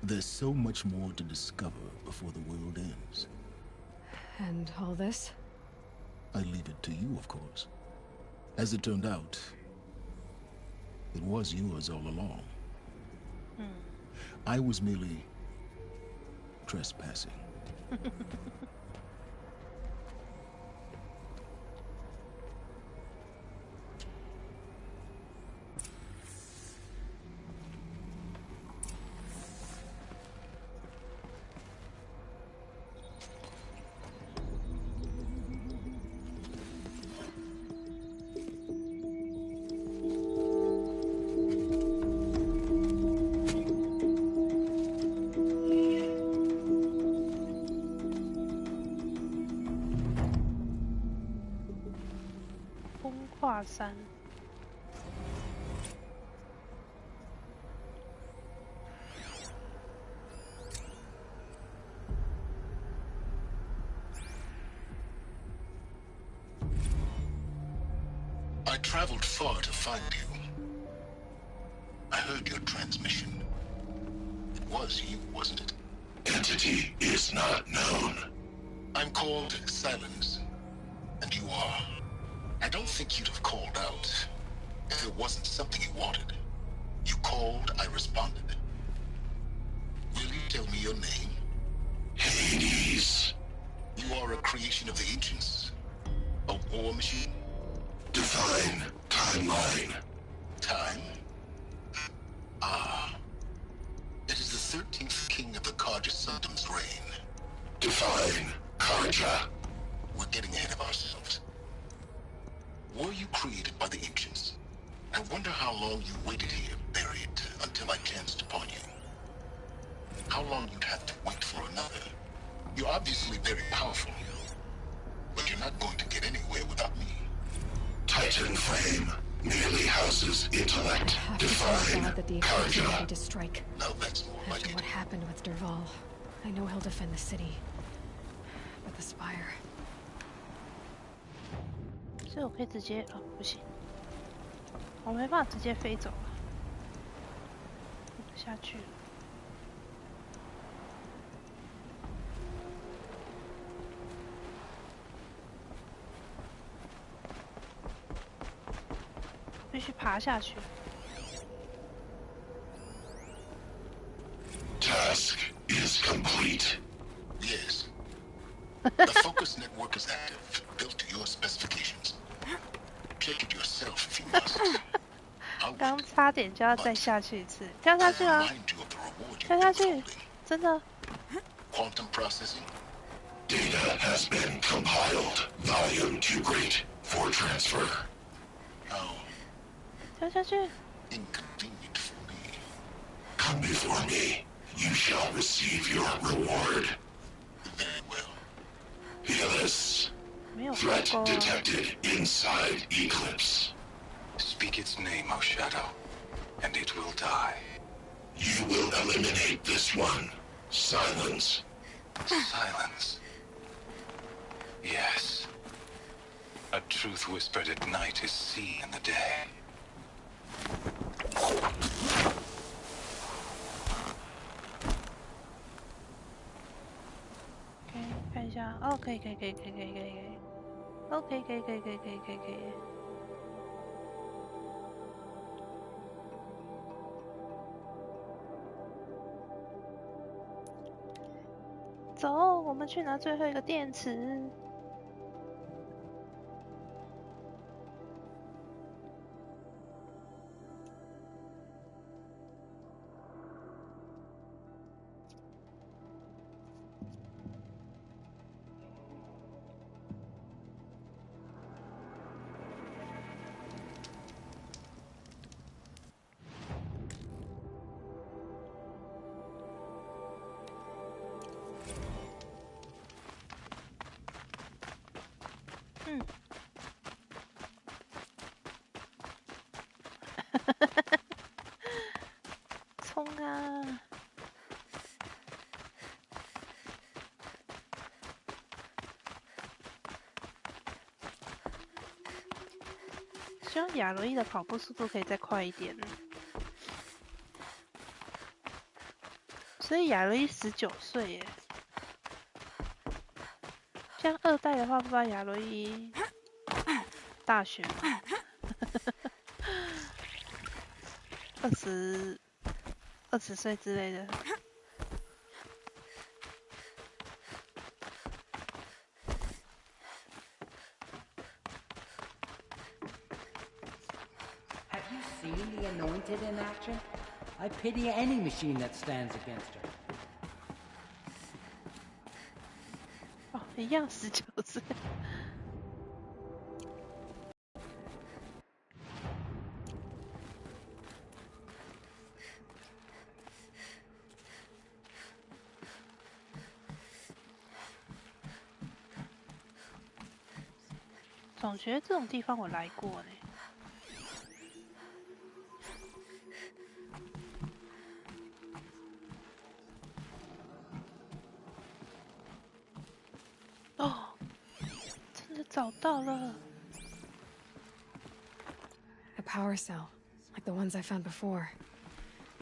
There's so much more to discover before the world ends. And all this? I leave it to you, of course. As it turned out, it was yours all along. I was merely trespassing.山。I traveled far to find you. I heard your transmission. It was you, wasn't it? Entity is not known. I'm called Silence, and you are. I don't think you'd have called out if it wasn't something you wanted. You called, I responded. Will you tell me your name? Hades. You are a creation of the ancients. A war machine? Define timeline. Time? Ah. It is the 13th king of the Karja Sundom's reign. Define Karja. We're getting ahead of ourselves. Were you created by the ancients? I wonder how long you waited here, buried, until I chanced upon you. How long you'd have to wait for another. You're obviously very powerful, but you're not going to get anywhere without me. Titan flame merely houses intellect. Define Karja. To strike. Now that's more like After it. what happened with Derval, I know he'll defend the city. But the Spire. 所以我可以直接不行，我没办法直接飞走了，下去了。必须爬下去。Task is complete. Yes. The focus network is active, built to your specifications. Check it yourself if you must. 刚差点就要再下去一次，跳下去啊！跳下去，真的。Quantum processing. Data has been compiled. Volume too great for transfer. How 跳下去。 inconvenient for me. Come before me. You shall receive your reward. Very well. Healus. Threat detected inside Eclipse. Speak its name, O Shadow, and it will die. You will eliminate this one. Silence. Silence. Yes. A truth whispered at night is seen in the day. OK， 看一下，哦，可以，可以，OK，可以。走，我们去拿最后一个电池。冲啊！希望亚罗伊的跑步速度可以再快一点。所以亚罗伊19岁耶，这样2代的话，不知道亚罗伊大学吗？20岁之类的。Have you seen the Anointed in action? I pity any machine that stands against her. 哦，一样19岁。总觉得这种地方我来过呢。哦，真的找到了。A power cell, like the ones I found before.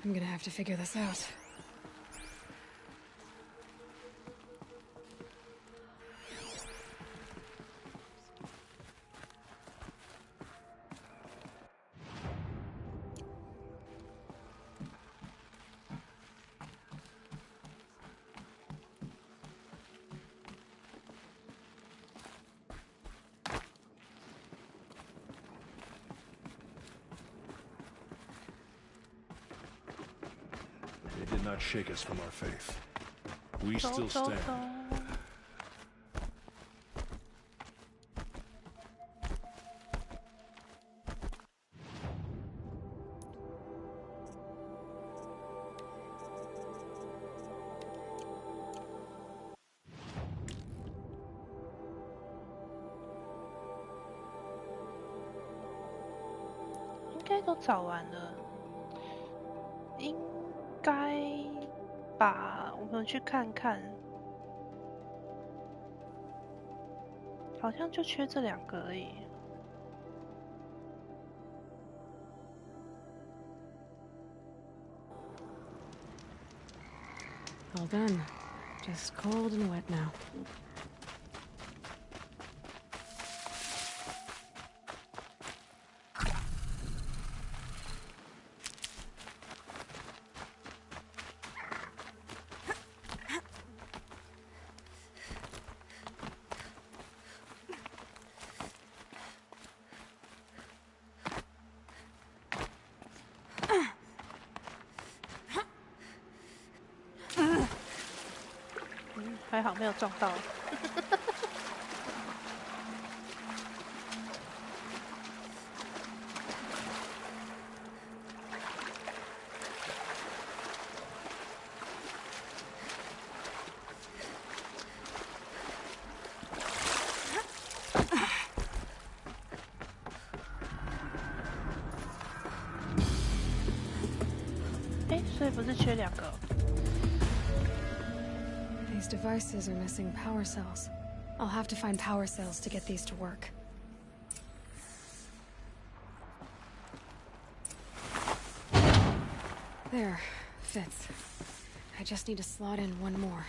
I'm gonna have to figure this out. They did not shake us from our faith. We still stand. 应该都找完了，应该吧？我们去看看，好像就缺这2个而已。All done. Just cold and wet now.嗯，还好没有撞到。哎，所以不是缺2个。These devices are missing power cells. I'll have to find power cells to get these to work. There, fits. I just need to slot in one more.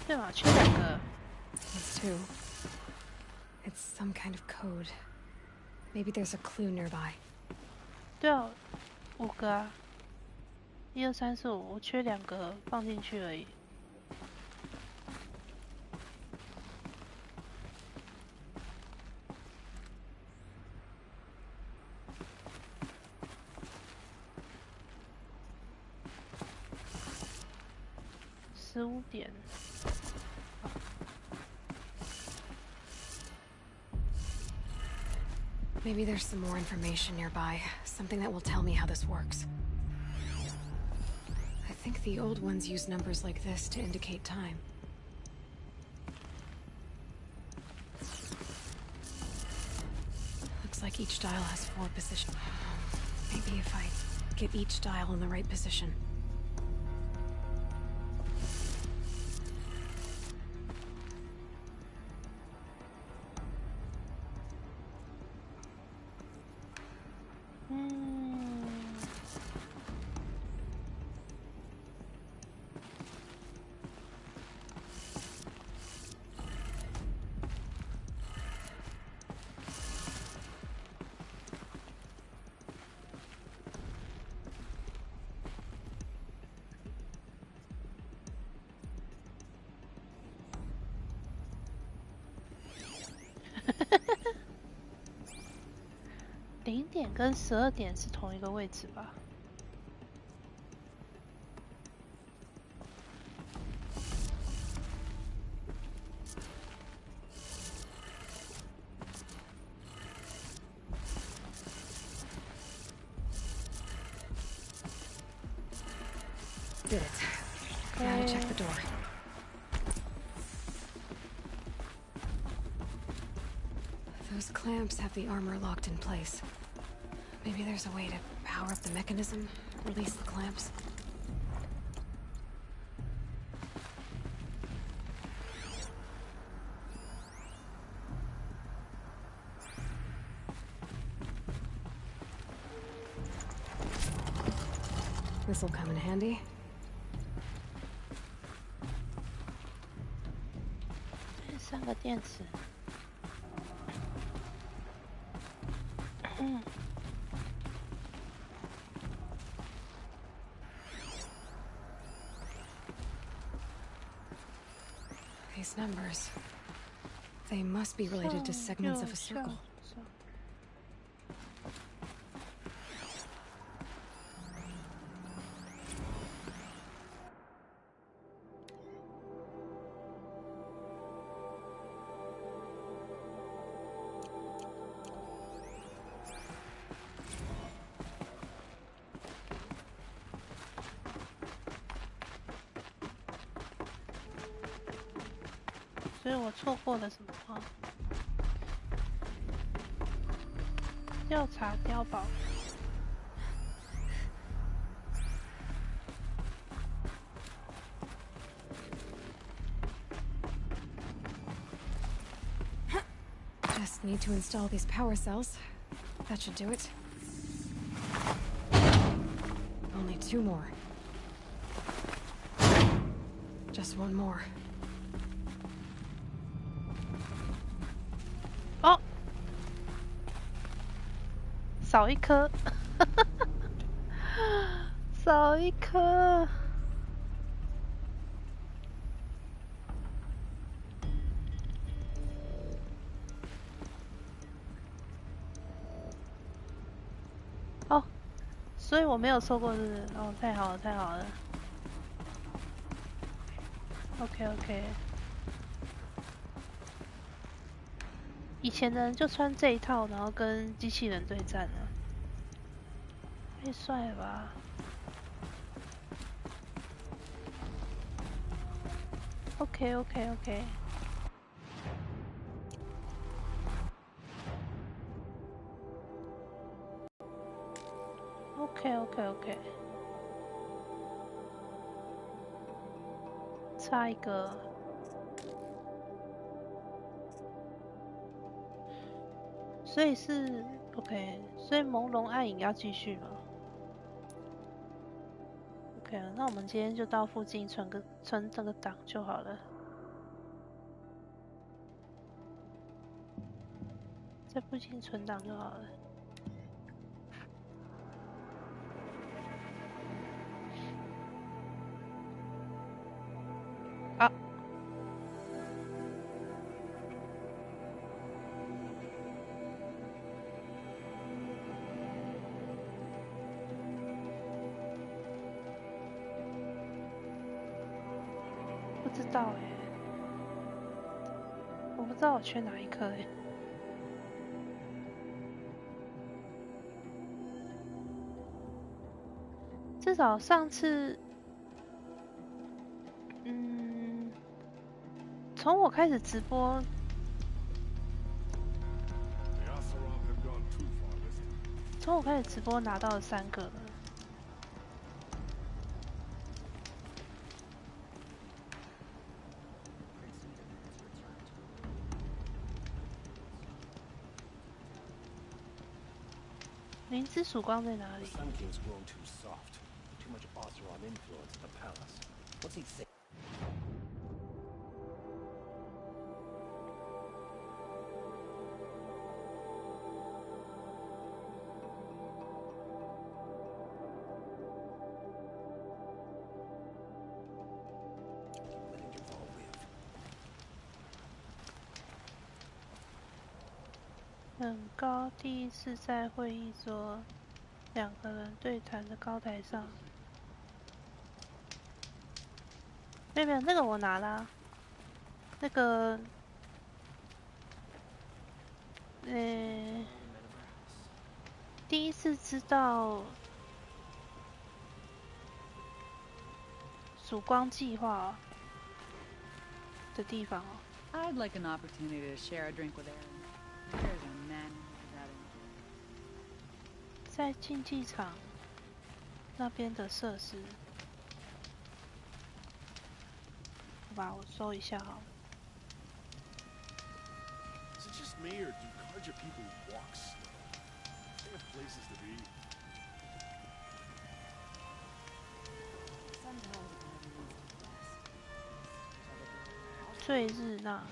对嘛，缺2个。That's 2. It's some kind of code. Maybe there's a clue nearby. 对啊，5个啊。1、2、3、4、5，我缺2个放进去而已。15点。Maybe there's some more information nearby. Something that will tell me how this works. I think the old ones use numbers like this to indicate time. Looks like each dial has 4 positions. Maybe if I get each dial in the right position.0点跟12点是同一个位置吧？Did it. Now to check the door. Those clamps have the armor locked in place. Maybe there's a way to power up the mechanism, release the clamps. This'll come in handy. These numbers. They must be related to segments of a circle. .所以我错过了什么吗？调查碉堡。Just need to install these power cells. That should do it. Only 2 more. Just 1 more. 哦，少一颗，少一颗。哦，所以我没有错过，是不是？哦，太好了，太好了。OK。以前的人就穿这一套，然后跟机器人对战了，太帅了吧 ！OK。差一个。所以是 OK， 所以朦胧暗影要继续吗 ？OK， 那我们今天就到附近存这个档就好了，在附近存档就好了。啊。不知道哎，我不知道我缺哪一颗哎。至少上次，从我开始直播，从我开始直播拿到了3个了。灵之曙光在哪里？ 很高，第一次在会议桌2个人对谈的高台上。没有，那个我拿啦。那个，第一次知道曙光计划的地方哦。I'd like an opportunity to share a drink with Aaron. There's a man without him. 在竞技场那边的设施，好吧，我搜一下好了。Is it just me, or do Carja people walk slow? They have places to be. Sometimes 最日那。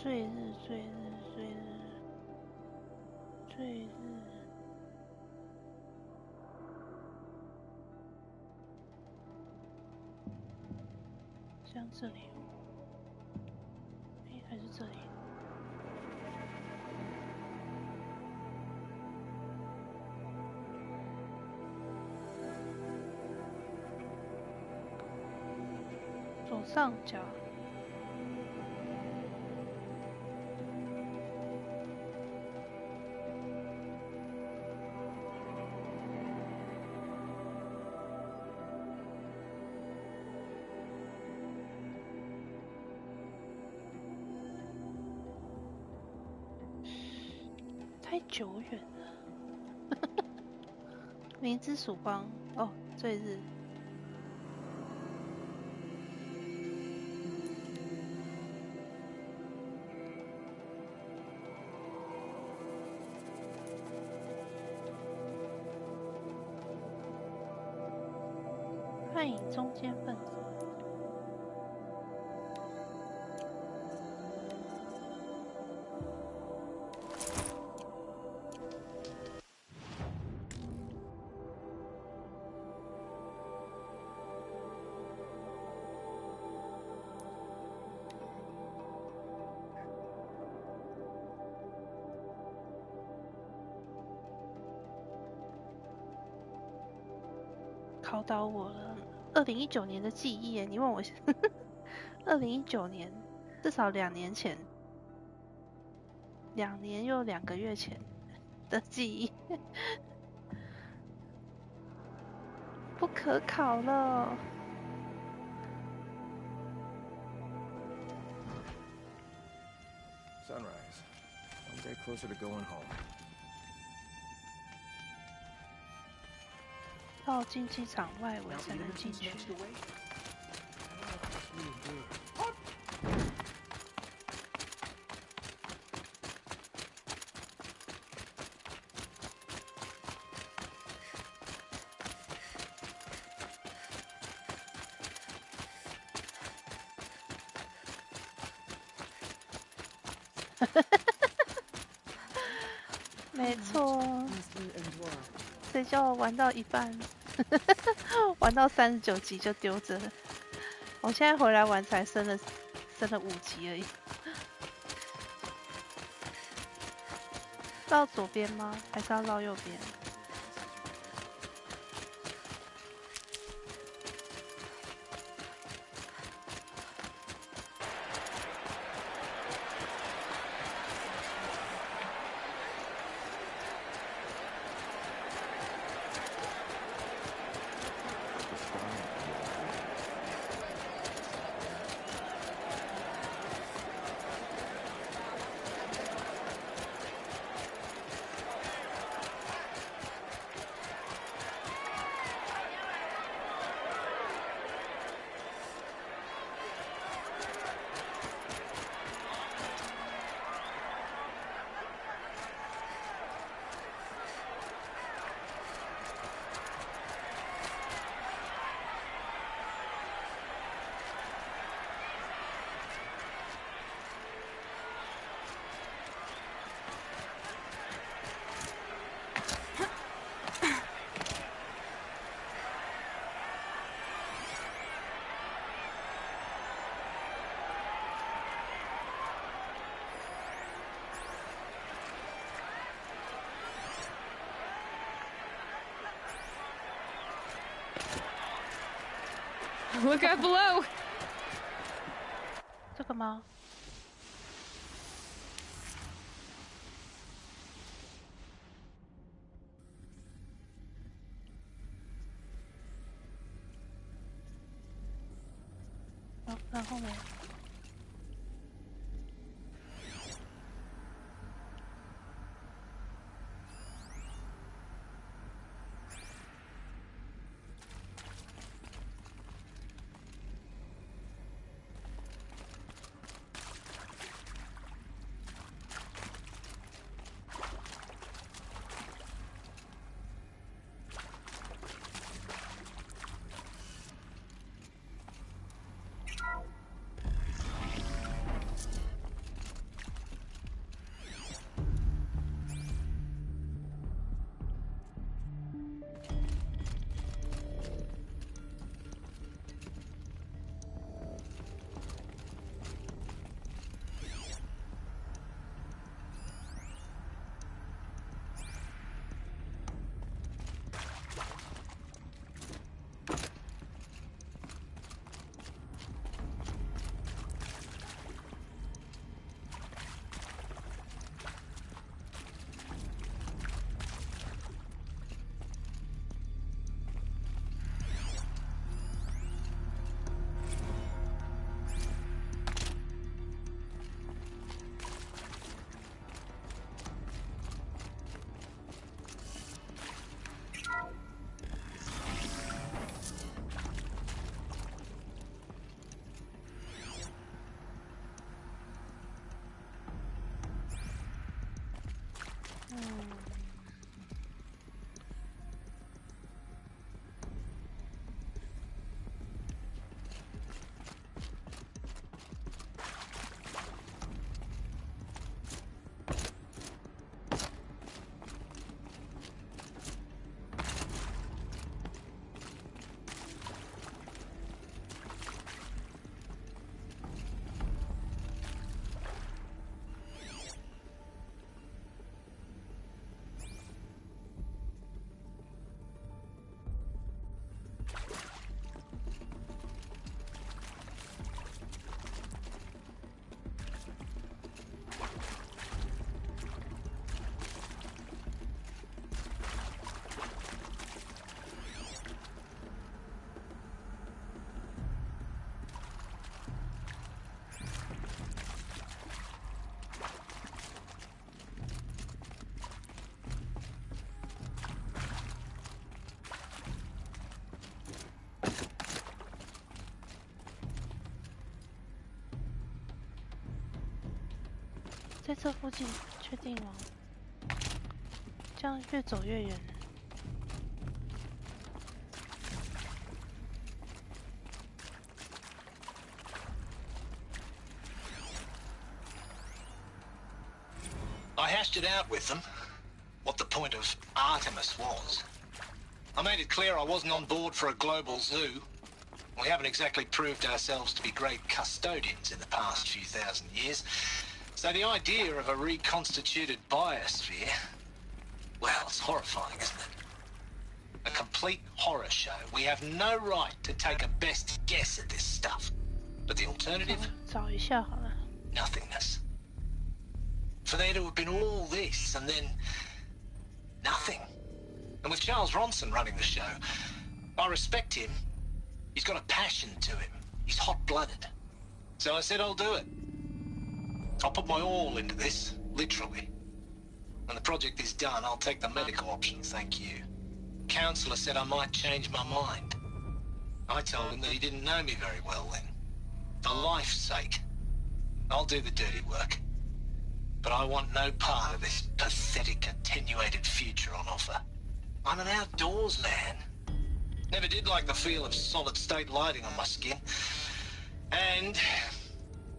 最日，像这里，还是这里？左上角。太久远了。明之曙光哦，最日。幻影中间分子。考倒我了，2019年的记忆耶！你问我，2019年至少2年前，2年又2个月前的记忆，不可考了。Sunrise. One day closer to going home. 到竞技场外围才能进去。没错，谁叫我玩到一半？玩到39级就丢着了，我现在回来玩才升了5级而已。绕左边吗？还是要绕右边？ Look out below! 这个吗？然后呢？在这附近，确定吗？这样越走越远。I hashed it out with them, what the point of Artemis was. I made it clear I wasn't on board for a global zoo. We haven't exactly proved ourselves to be great custodians in the past few thousand years. So the idea of a reconstituted biosphere, well, it's horrifying, isn't it? A complete horror show. We have no right to take a best guess at this stuff. But the alternative? 找一下好了。 Nothingness. For there to have been all this and then nothing. And with Charles Ronson running the show, I respect him. He's got a passion to him. He's hot-blooded. So I said I'll do it. I'll put my all into this, literally. When the project is done, I'll take the medical option, thank you. Counselor said I might change my mind. I told him that he didn't know me very well then. For life's sake, I'll do the dirty work. But I want no part of this pathetic, attenuated future on offer. I'm an outdoors man. Never did like the feel of solid-state lighting on my skin. And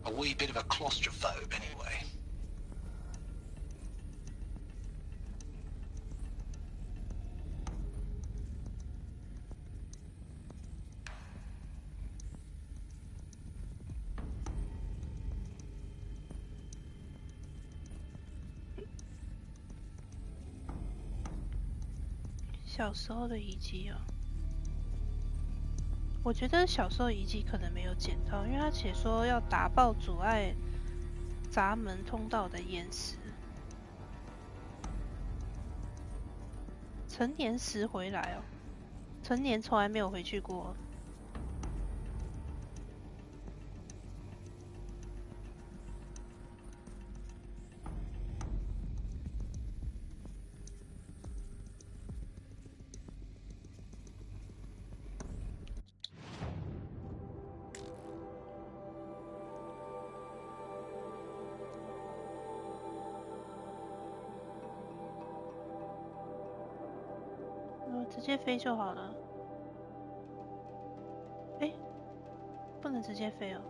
a wee bit of a claustrophobe, anyway.小时候的遗迹哦。我觉得小时候遗迹可能没有捡到，因为他写说要打爆阻碍闸门通道的岩石。成年时回来哦，成年从来没有回去过。直接飞就好了。哎，不能直接飞哦。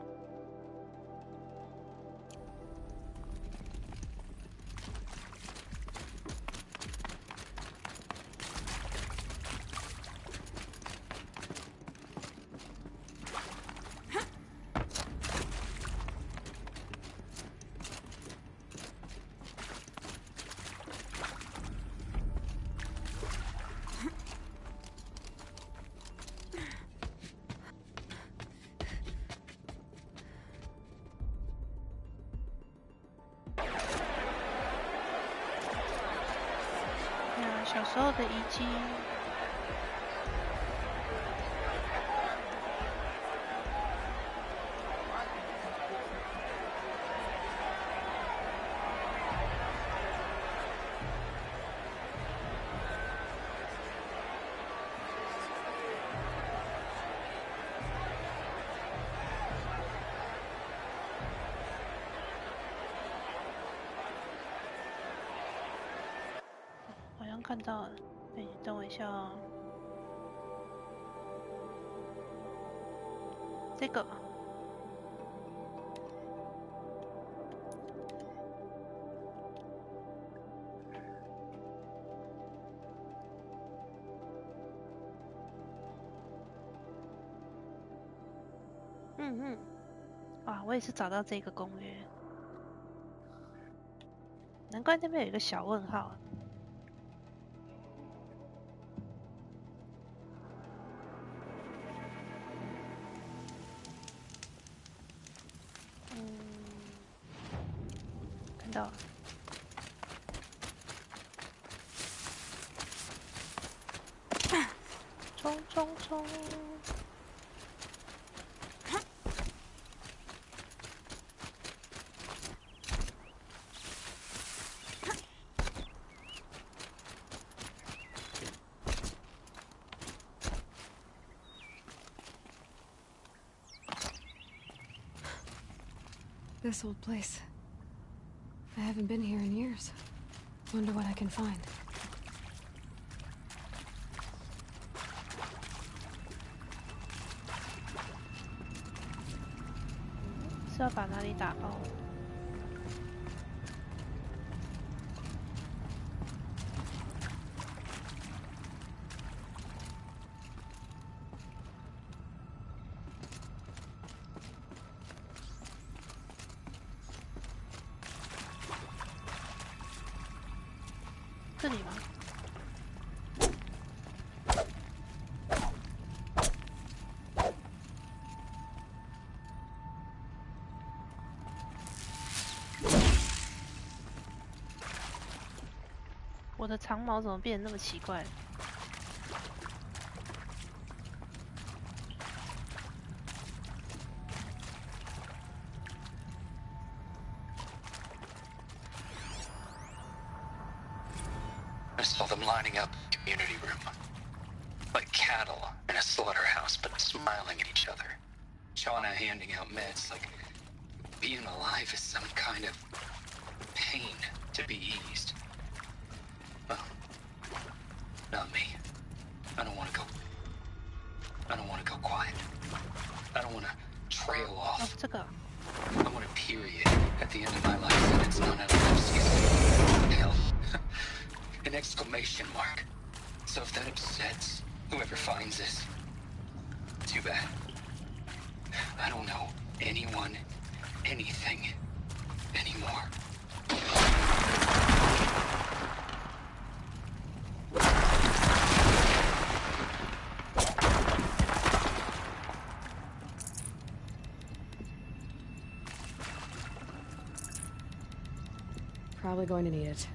小时候的遗迹，好像看到了。哎，等我一下哦。这个。哇，我也是找到这个攻略，难怪那边有一个小问号。看到了。冲冲冲！This old place. I haven't been here in years. Wonder what I can find. 是要把哪里打爆？这里吗？我的长矛怎么变得那么奇怪？I saw them lining up in the community room. Like cattle in a slaughterhouse, but smiling at each other. Shauna handing out meds like being alive is some kind of pain to be eased. Well, not me. I don't want to go quiet. I don't want to trail off. I want a period at the end of my life sentence, not an excuse. Hell. An exclamation mark. So if that upsets whoever finds this, too bad. I don't know anyone, anything, anymore. probably going to need it.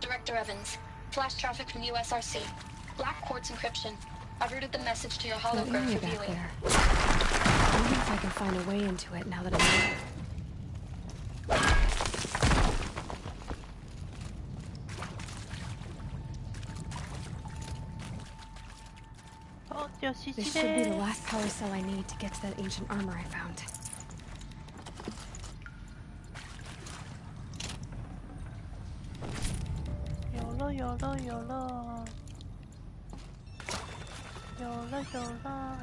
Director Evans, flash traffic from USRC. Black quartz encryption. I've routed the message to your hologram for viewing. I wonder if I can find a way into it now that I'm here. This should be the last power cell I need to get to that ancient armor I found.有了！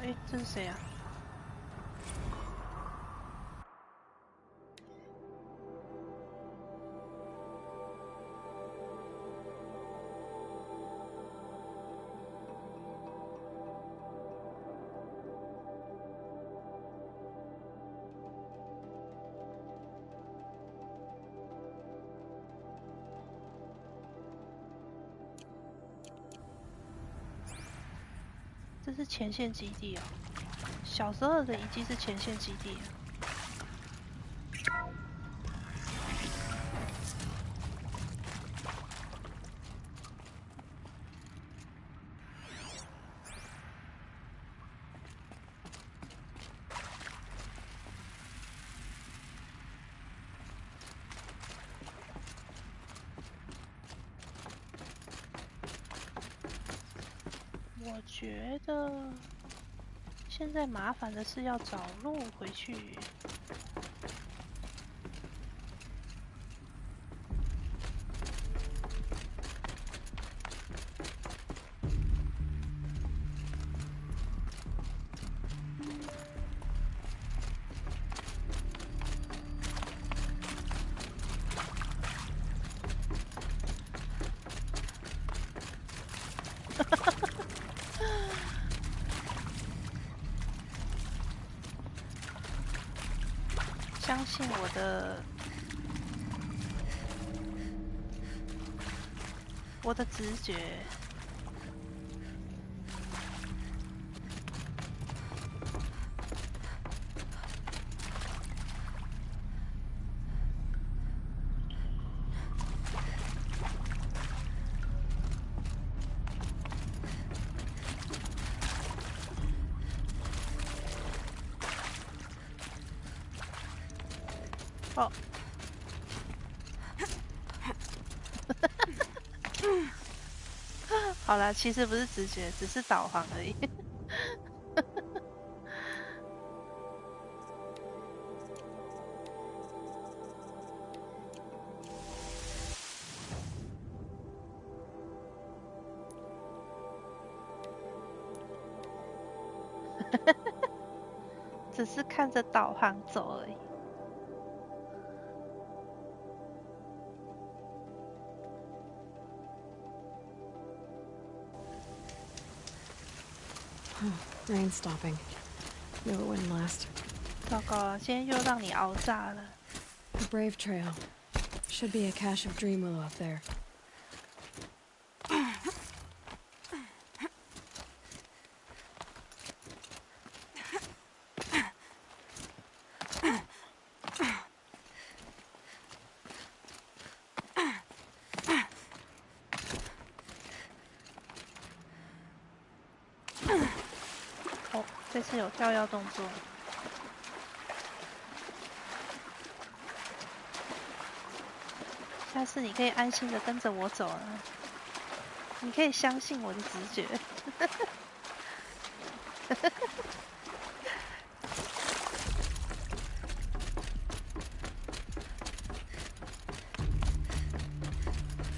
哎，这是谁啊？这是前线基地哦，小时候的遗迹是前线基地啊。我觉得现在麻烦的是要找路回去。相信我的直觉。哦，好了，其实不是直觉，只是导航而已。只是看着导航走而已。Rain's stopping. Knew it wouldn't last. 糟糕，今天又让你熬炸了。The Brave Trail. Should be a cache of dream willow up there. Oh, 这次有跳跃动作。下次你可以安心的跟着我走了，你可以相信我的直觉。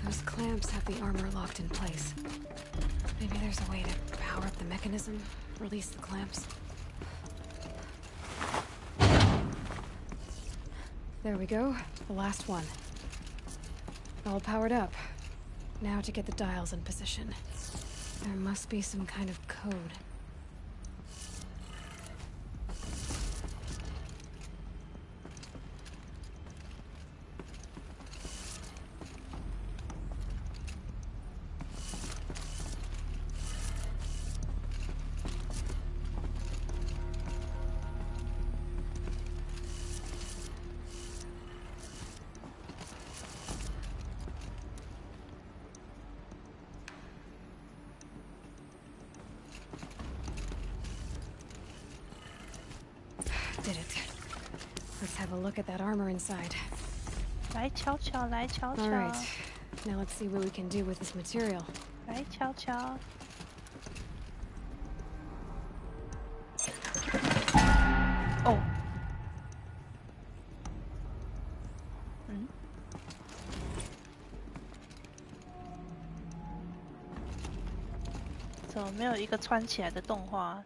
Those clamps have the armor locked in place. Maybe there's a way to power up the mechanism, release the clamps. There we go, the last one. All powered up. Now to get the dials in position. There must be some kind of code. Did it. Let's have a look at that armor inside. 来瞧瞧，来瞧瞧。 All right. Now let's see what we can do with this material. 来瞧瞧。哦。嗯。怎么没有一个穿起来的动画？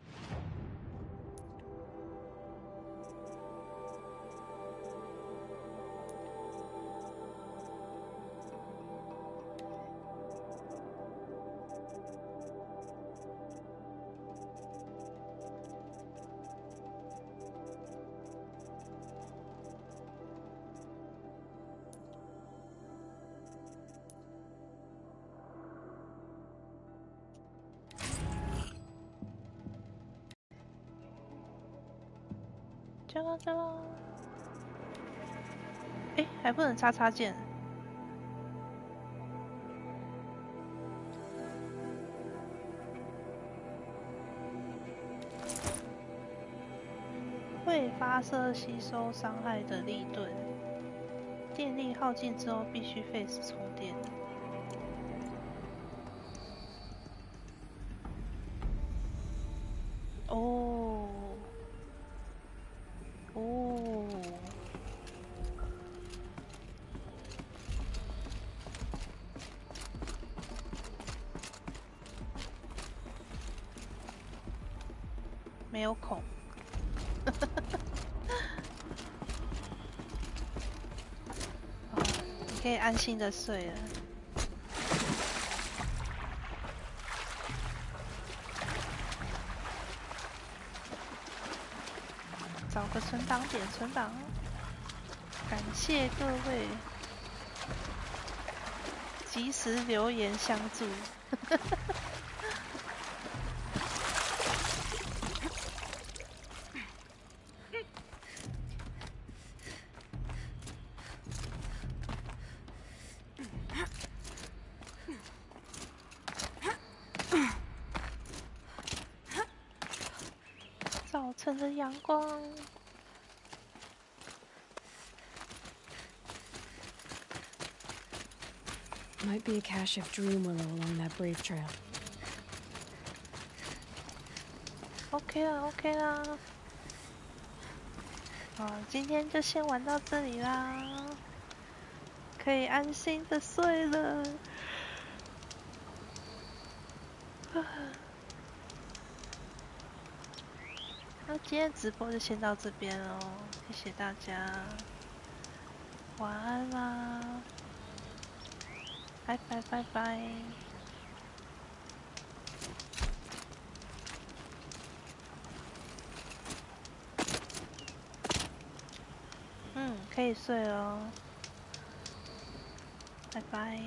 这个，哎，还不能插件。会发射吸收伤害的立盾，电力耗尽之后必须费时充电。哦。 哦，没有孔，你可以安心的睡了。找个存档点存档，感谢各位及时留言相助。早晨的阳光。 Might be a cache of dream willow along that brave trail. OK 啦 ，OK 啦。好，今天就先玩到这里啦，可以安心的睡了。那今天直播就先到这边喽，谢谢大家，晚安啦，拜拜拜拜。可以睡了，拜拜。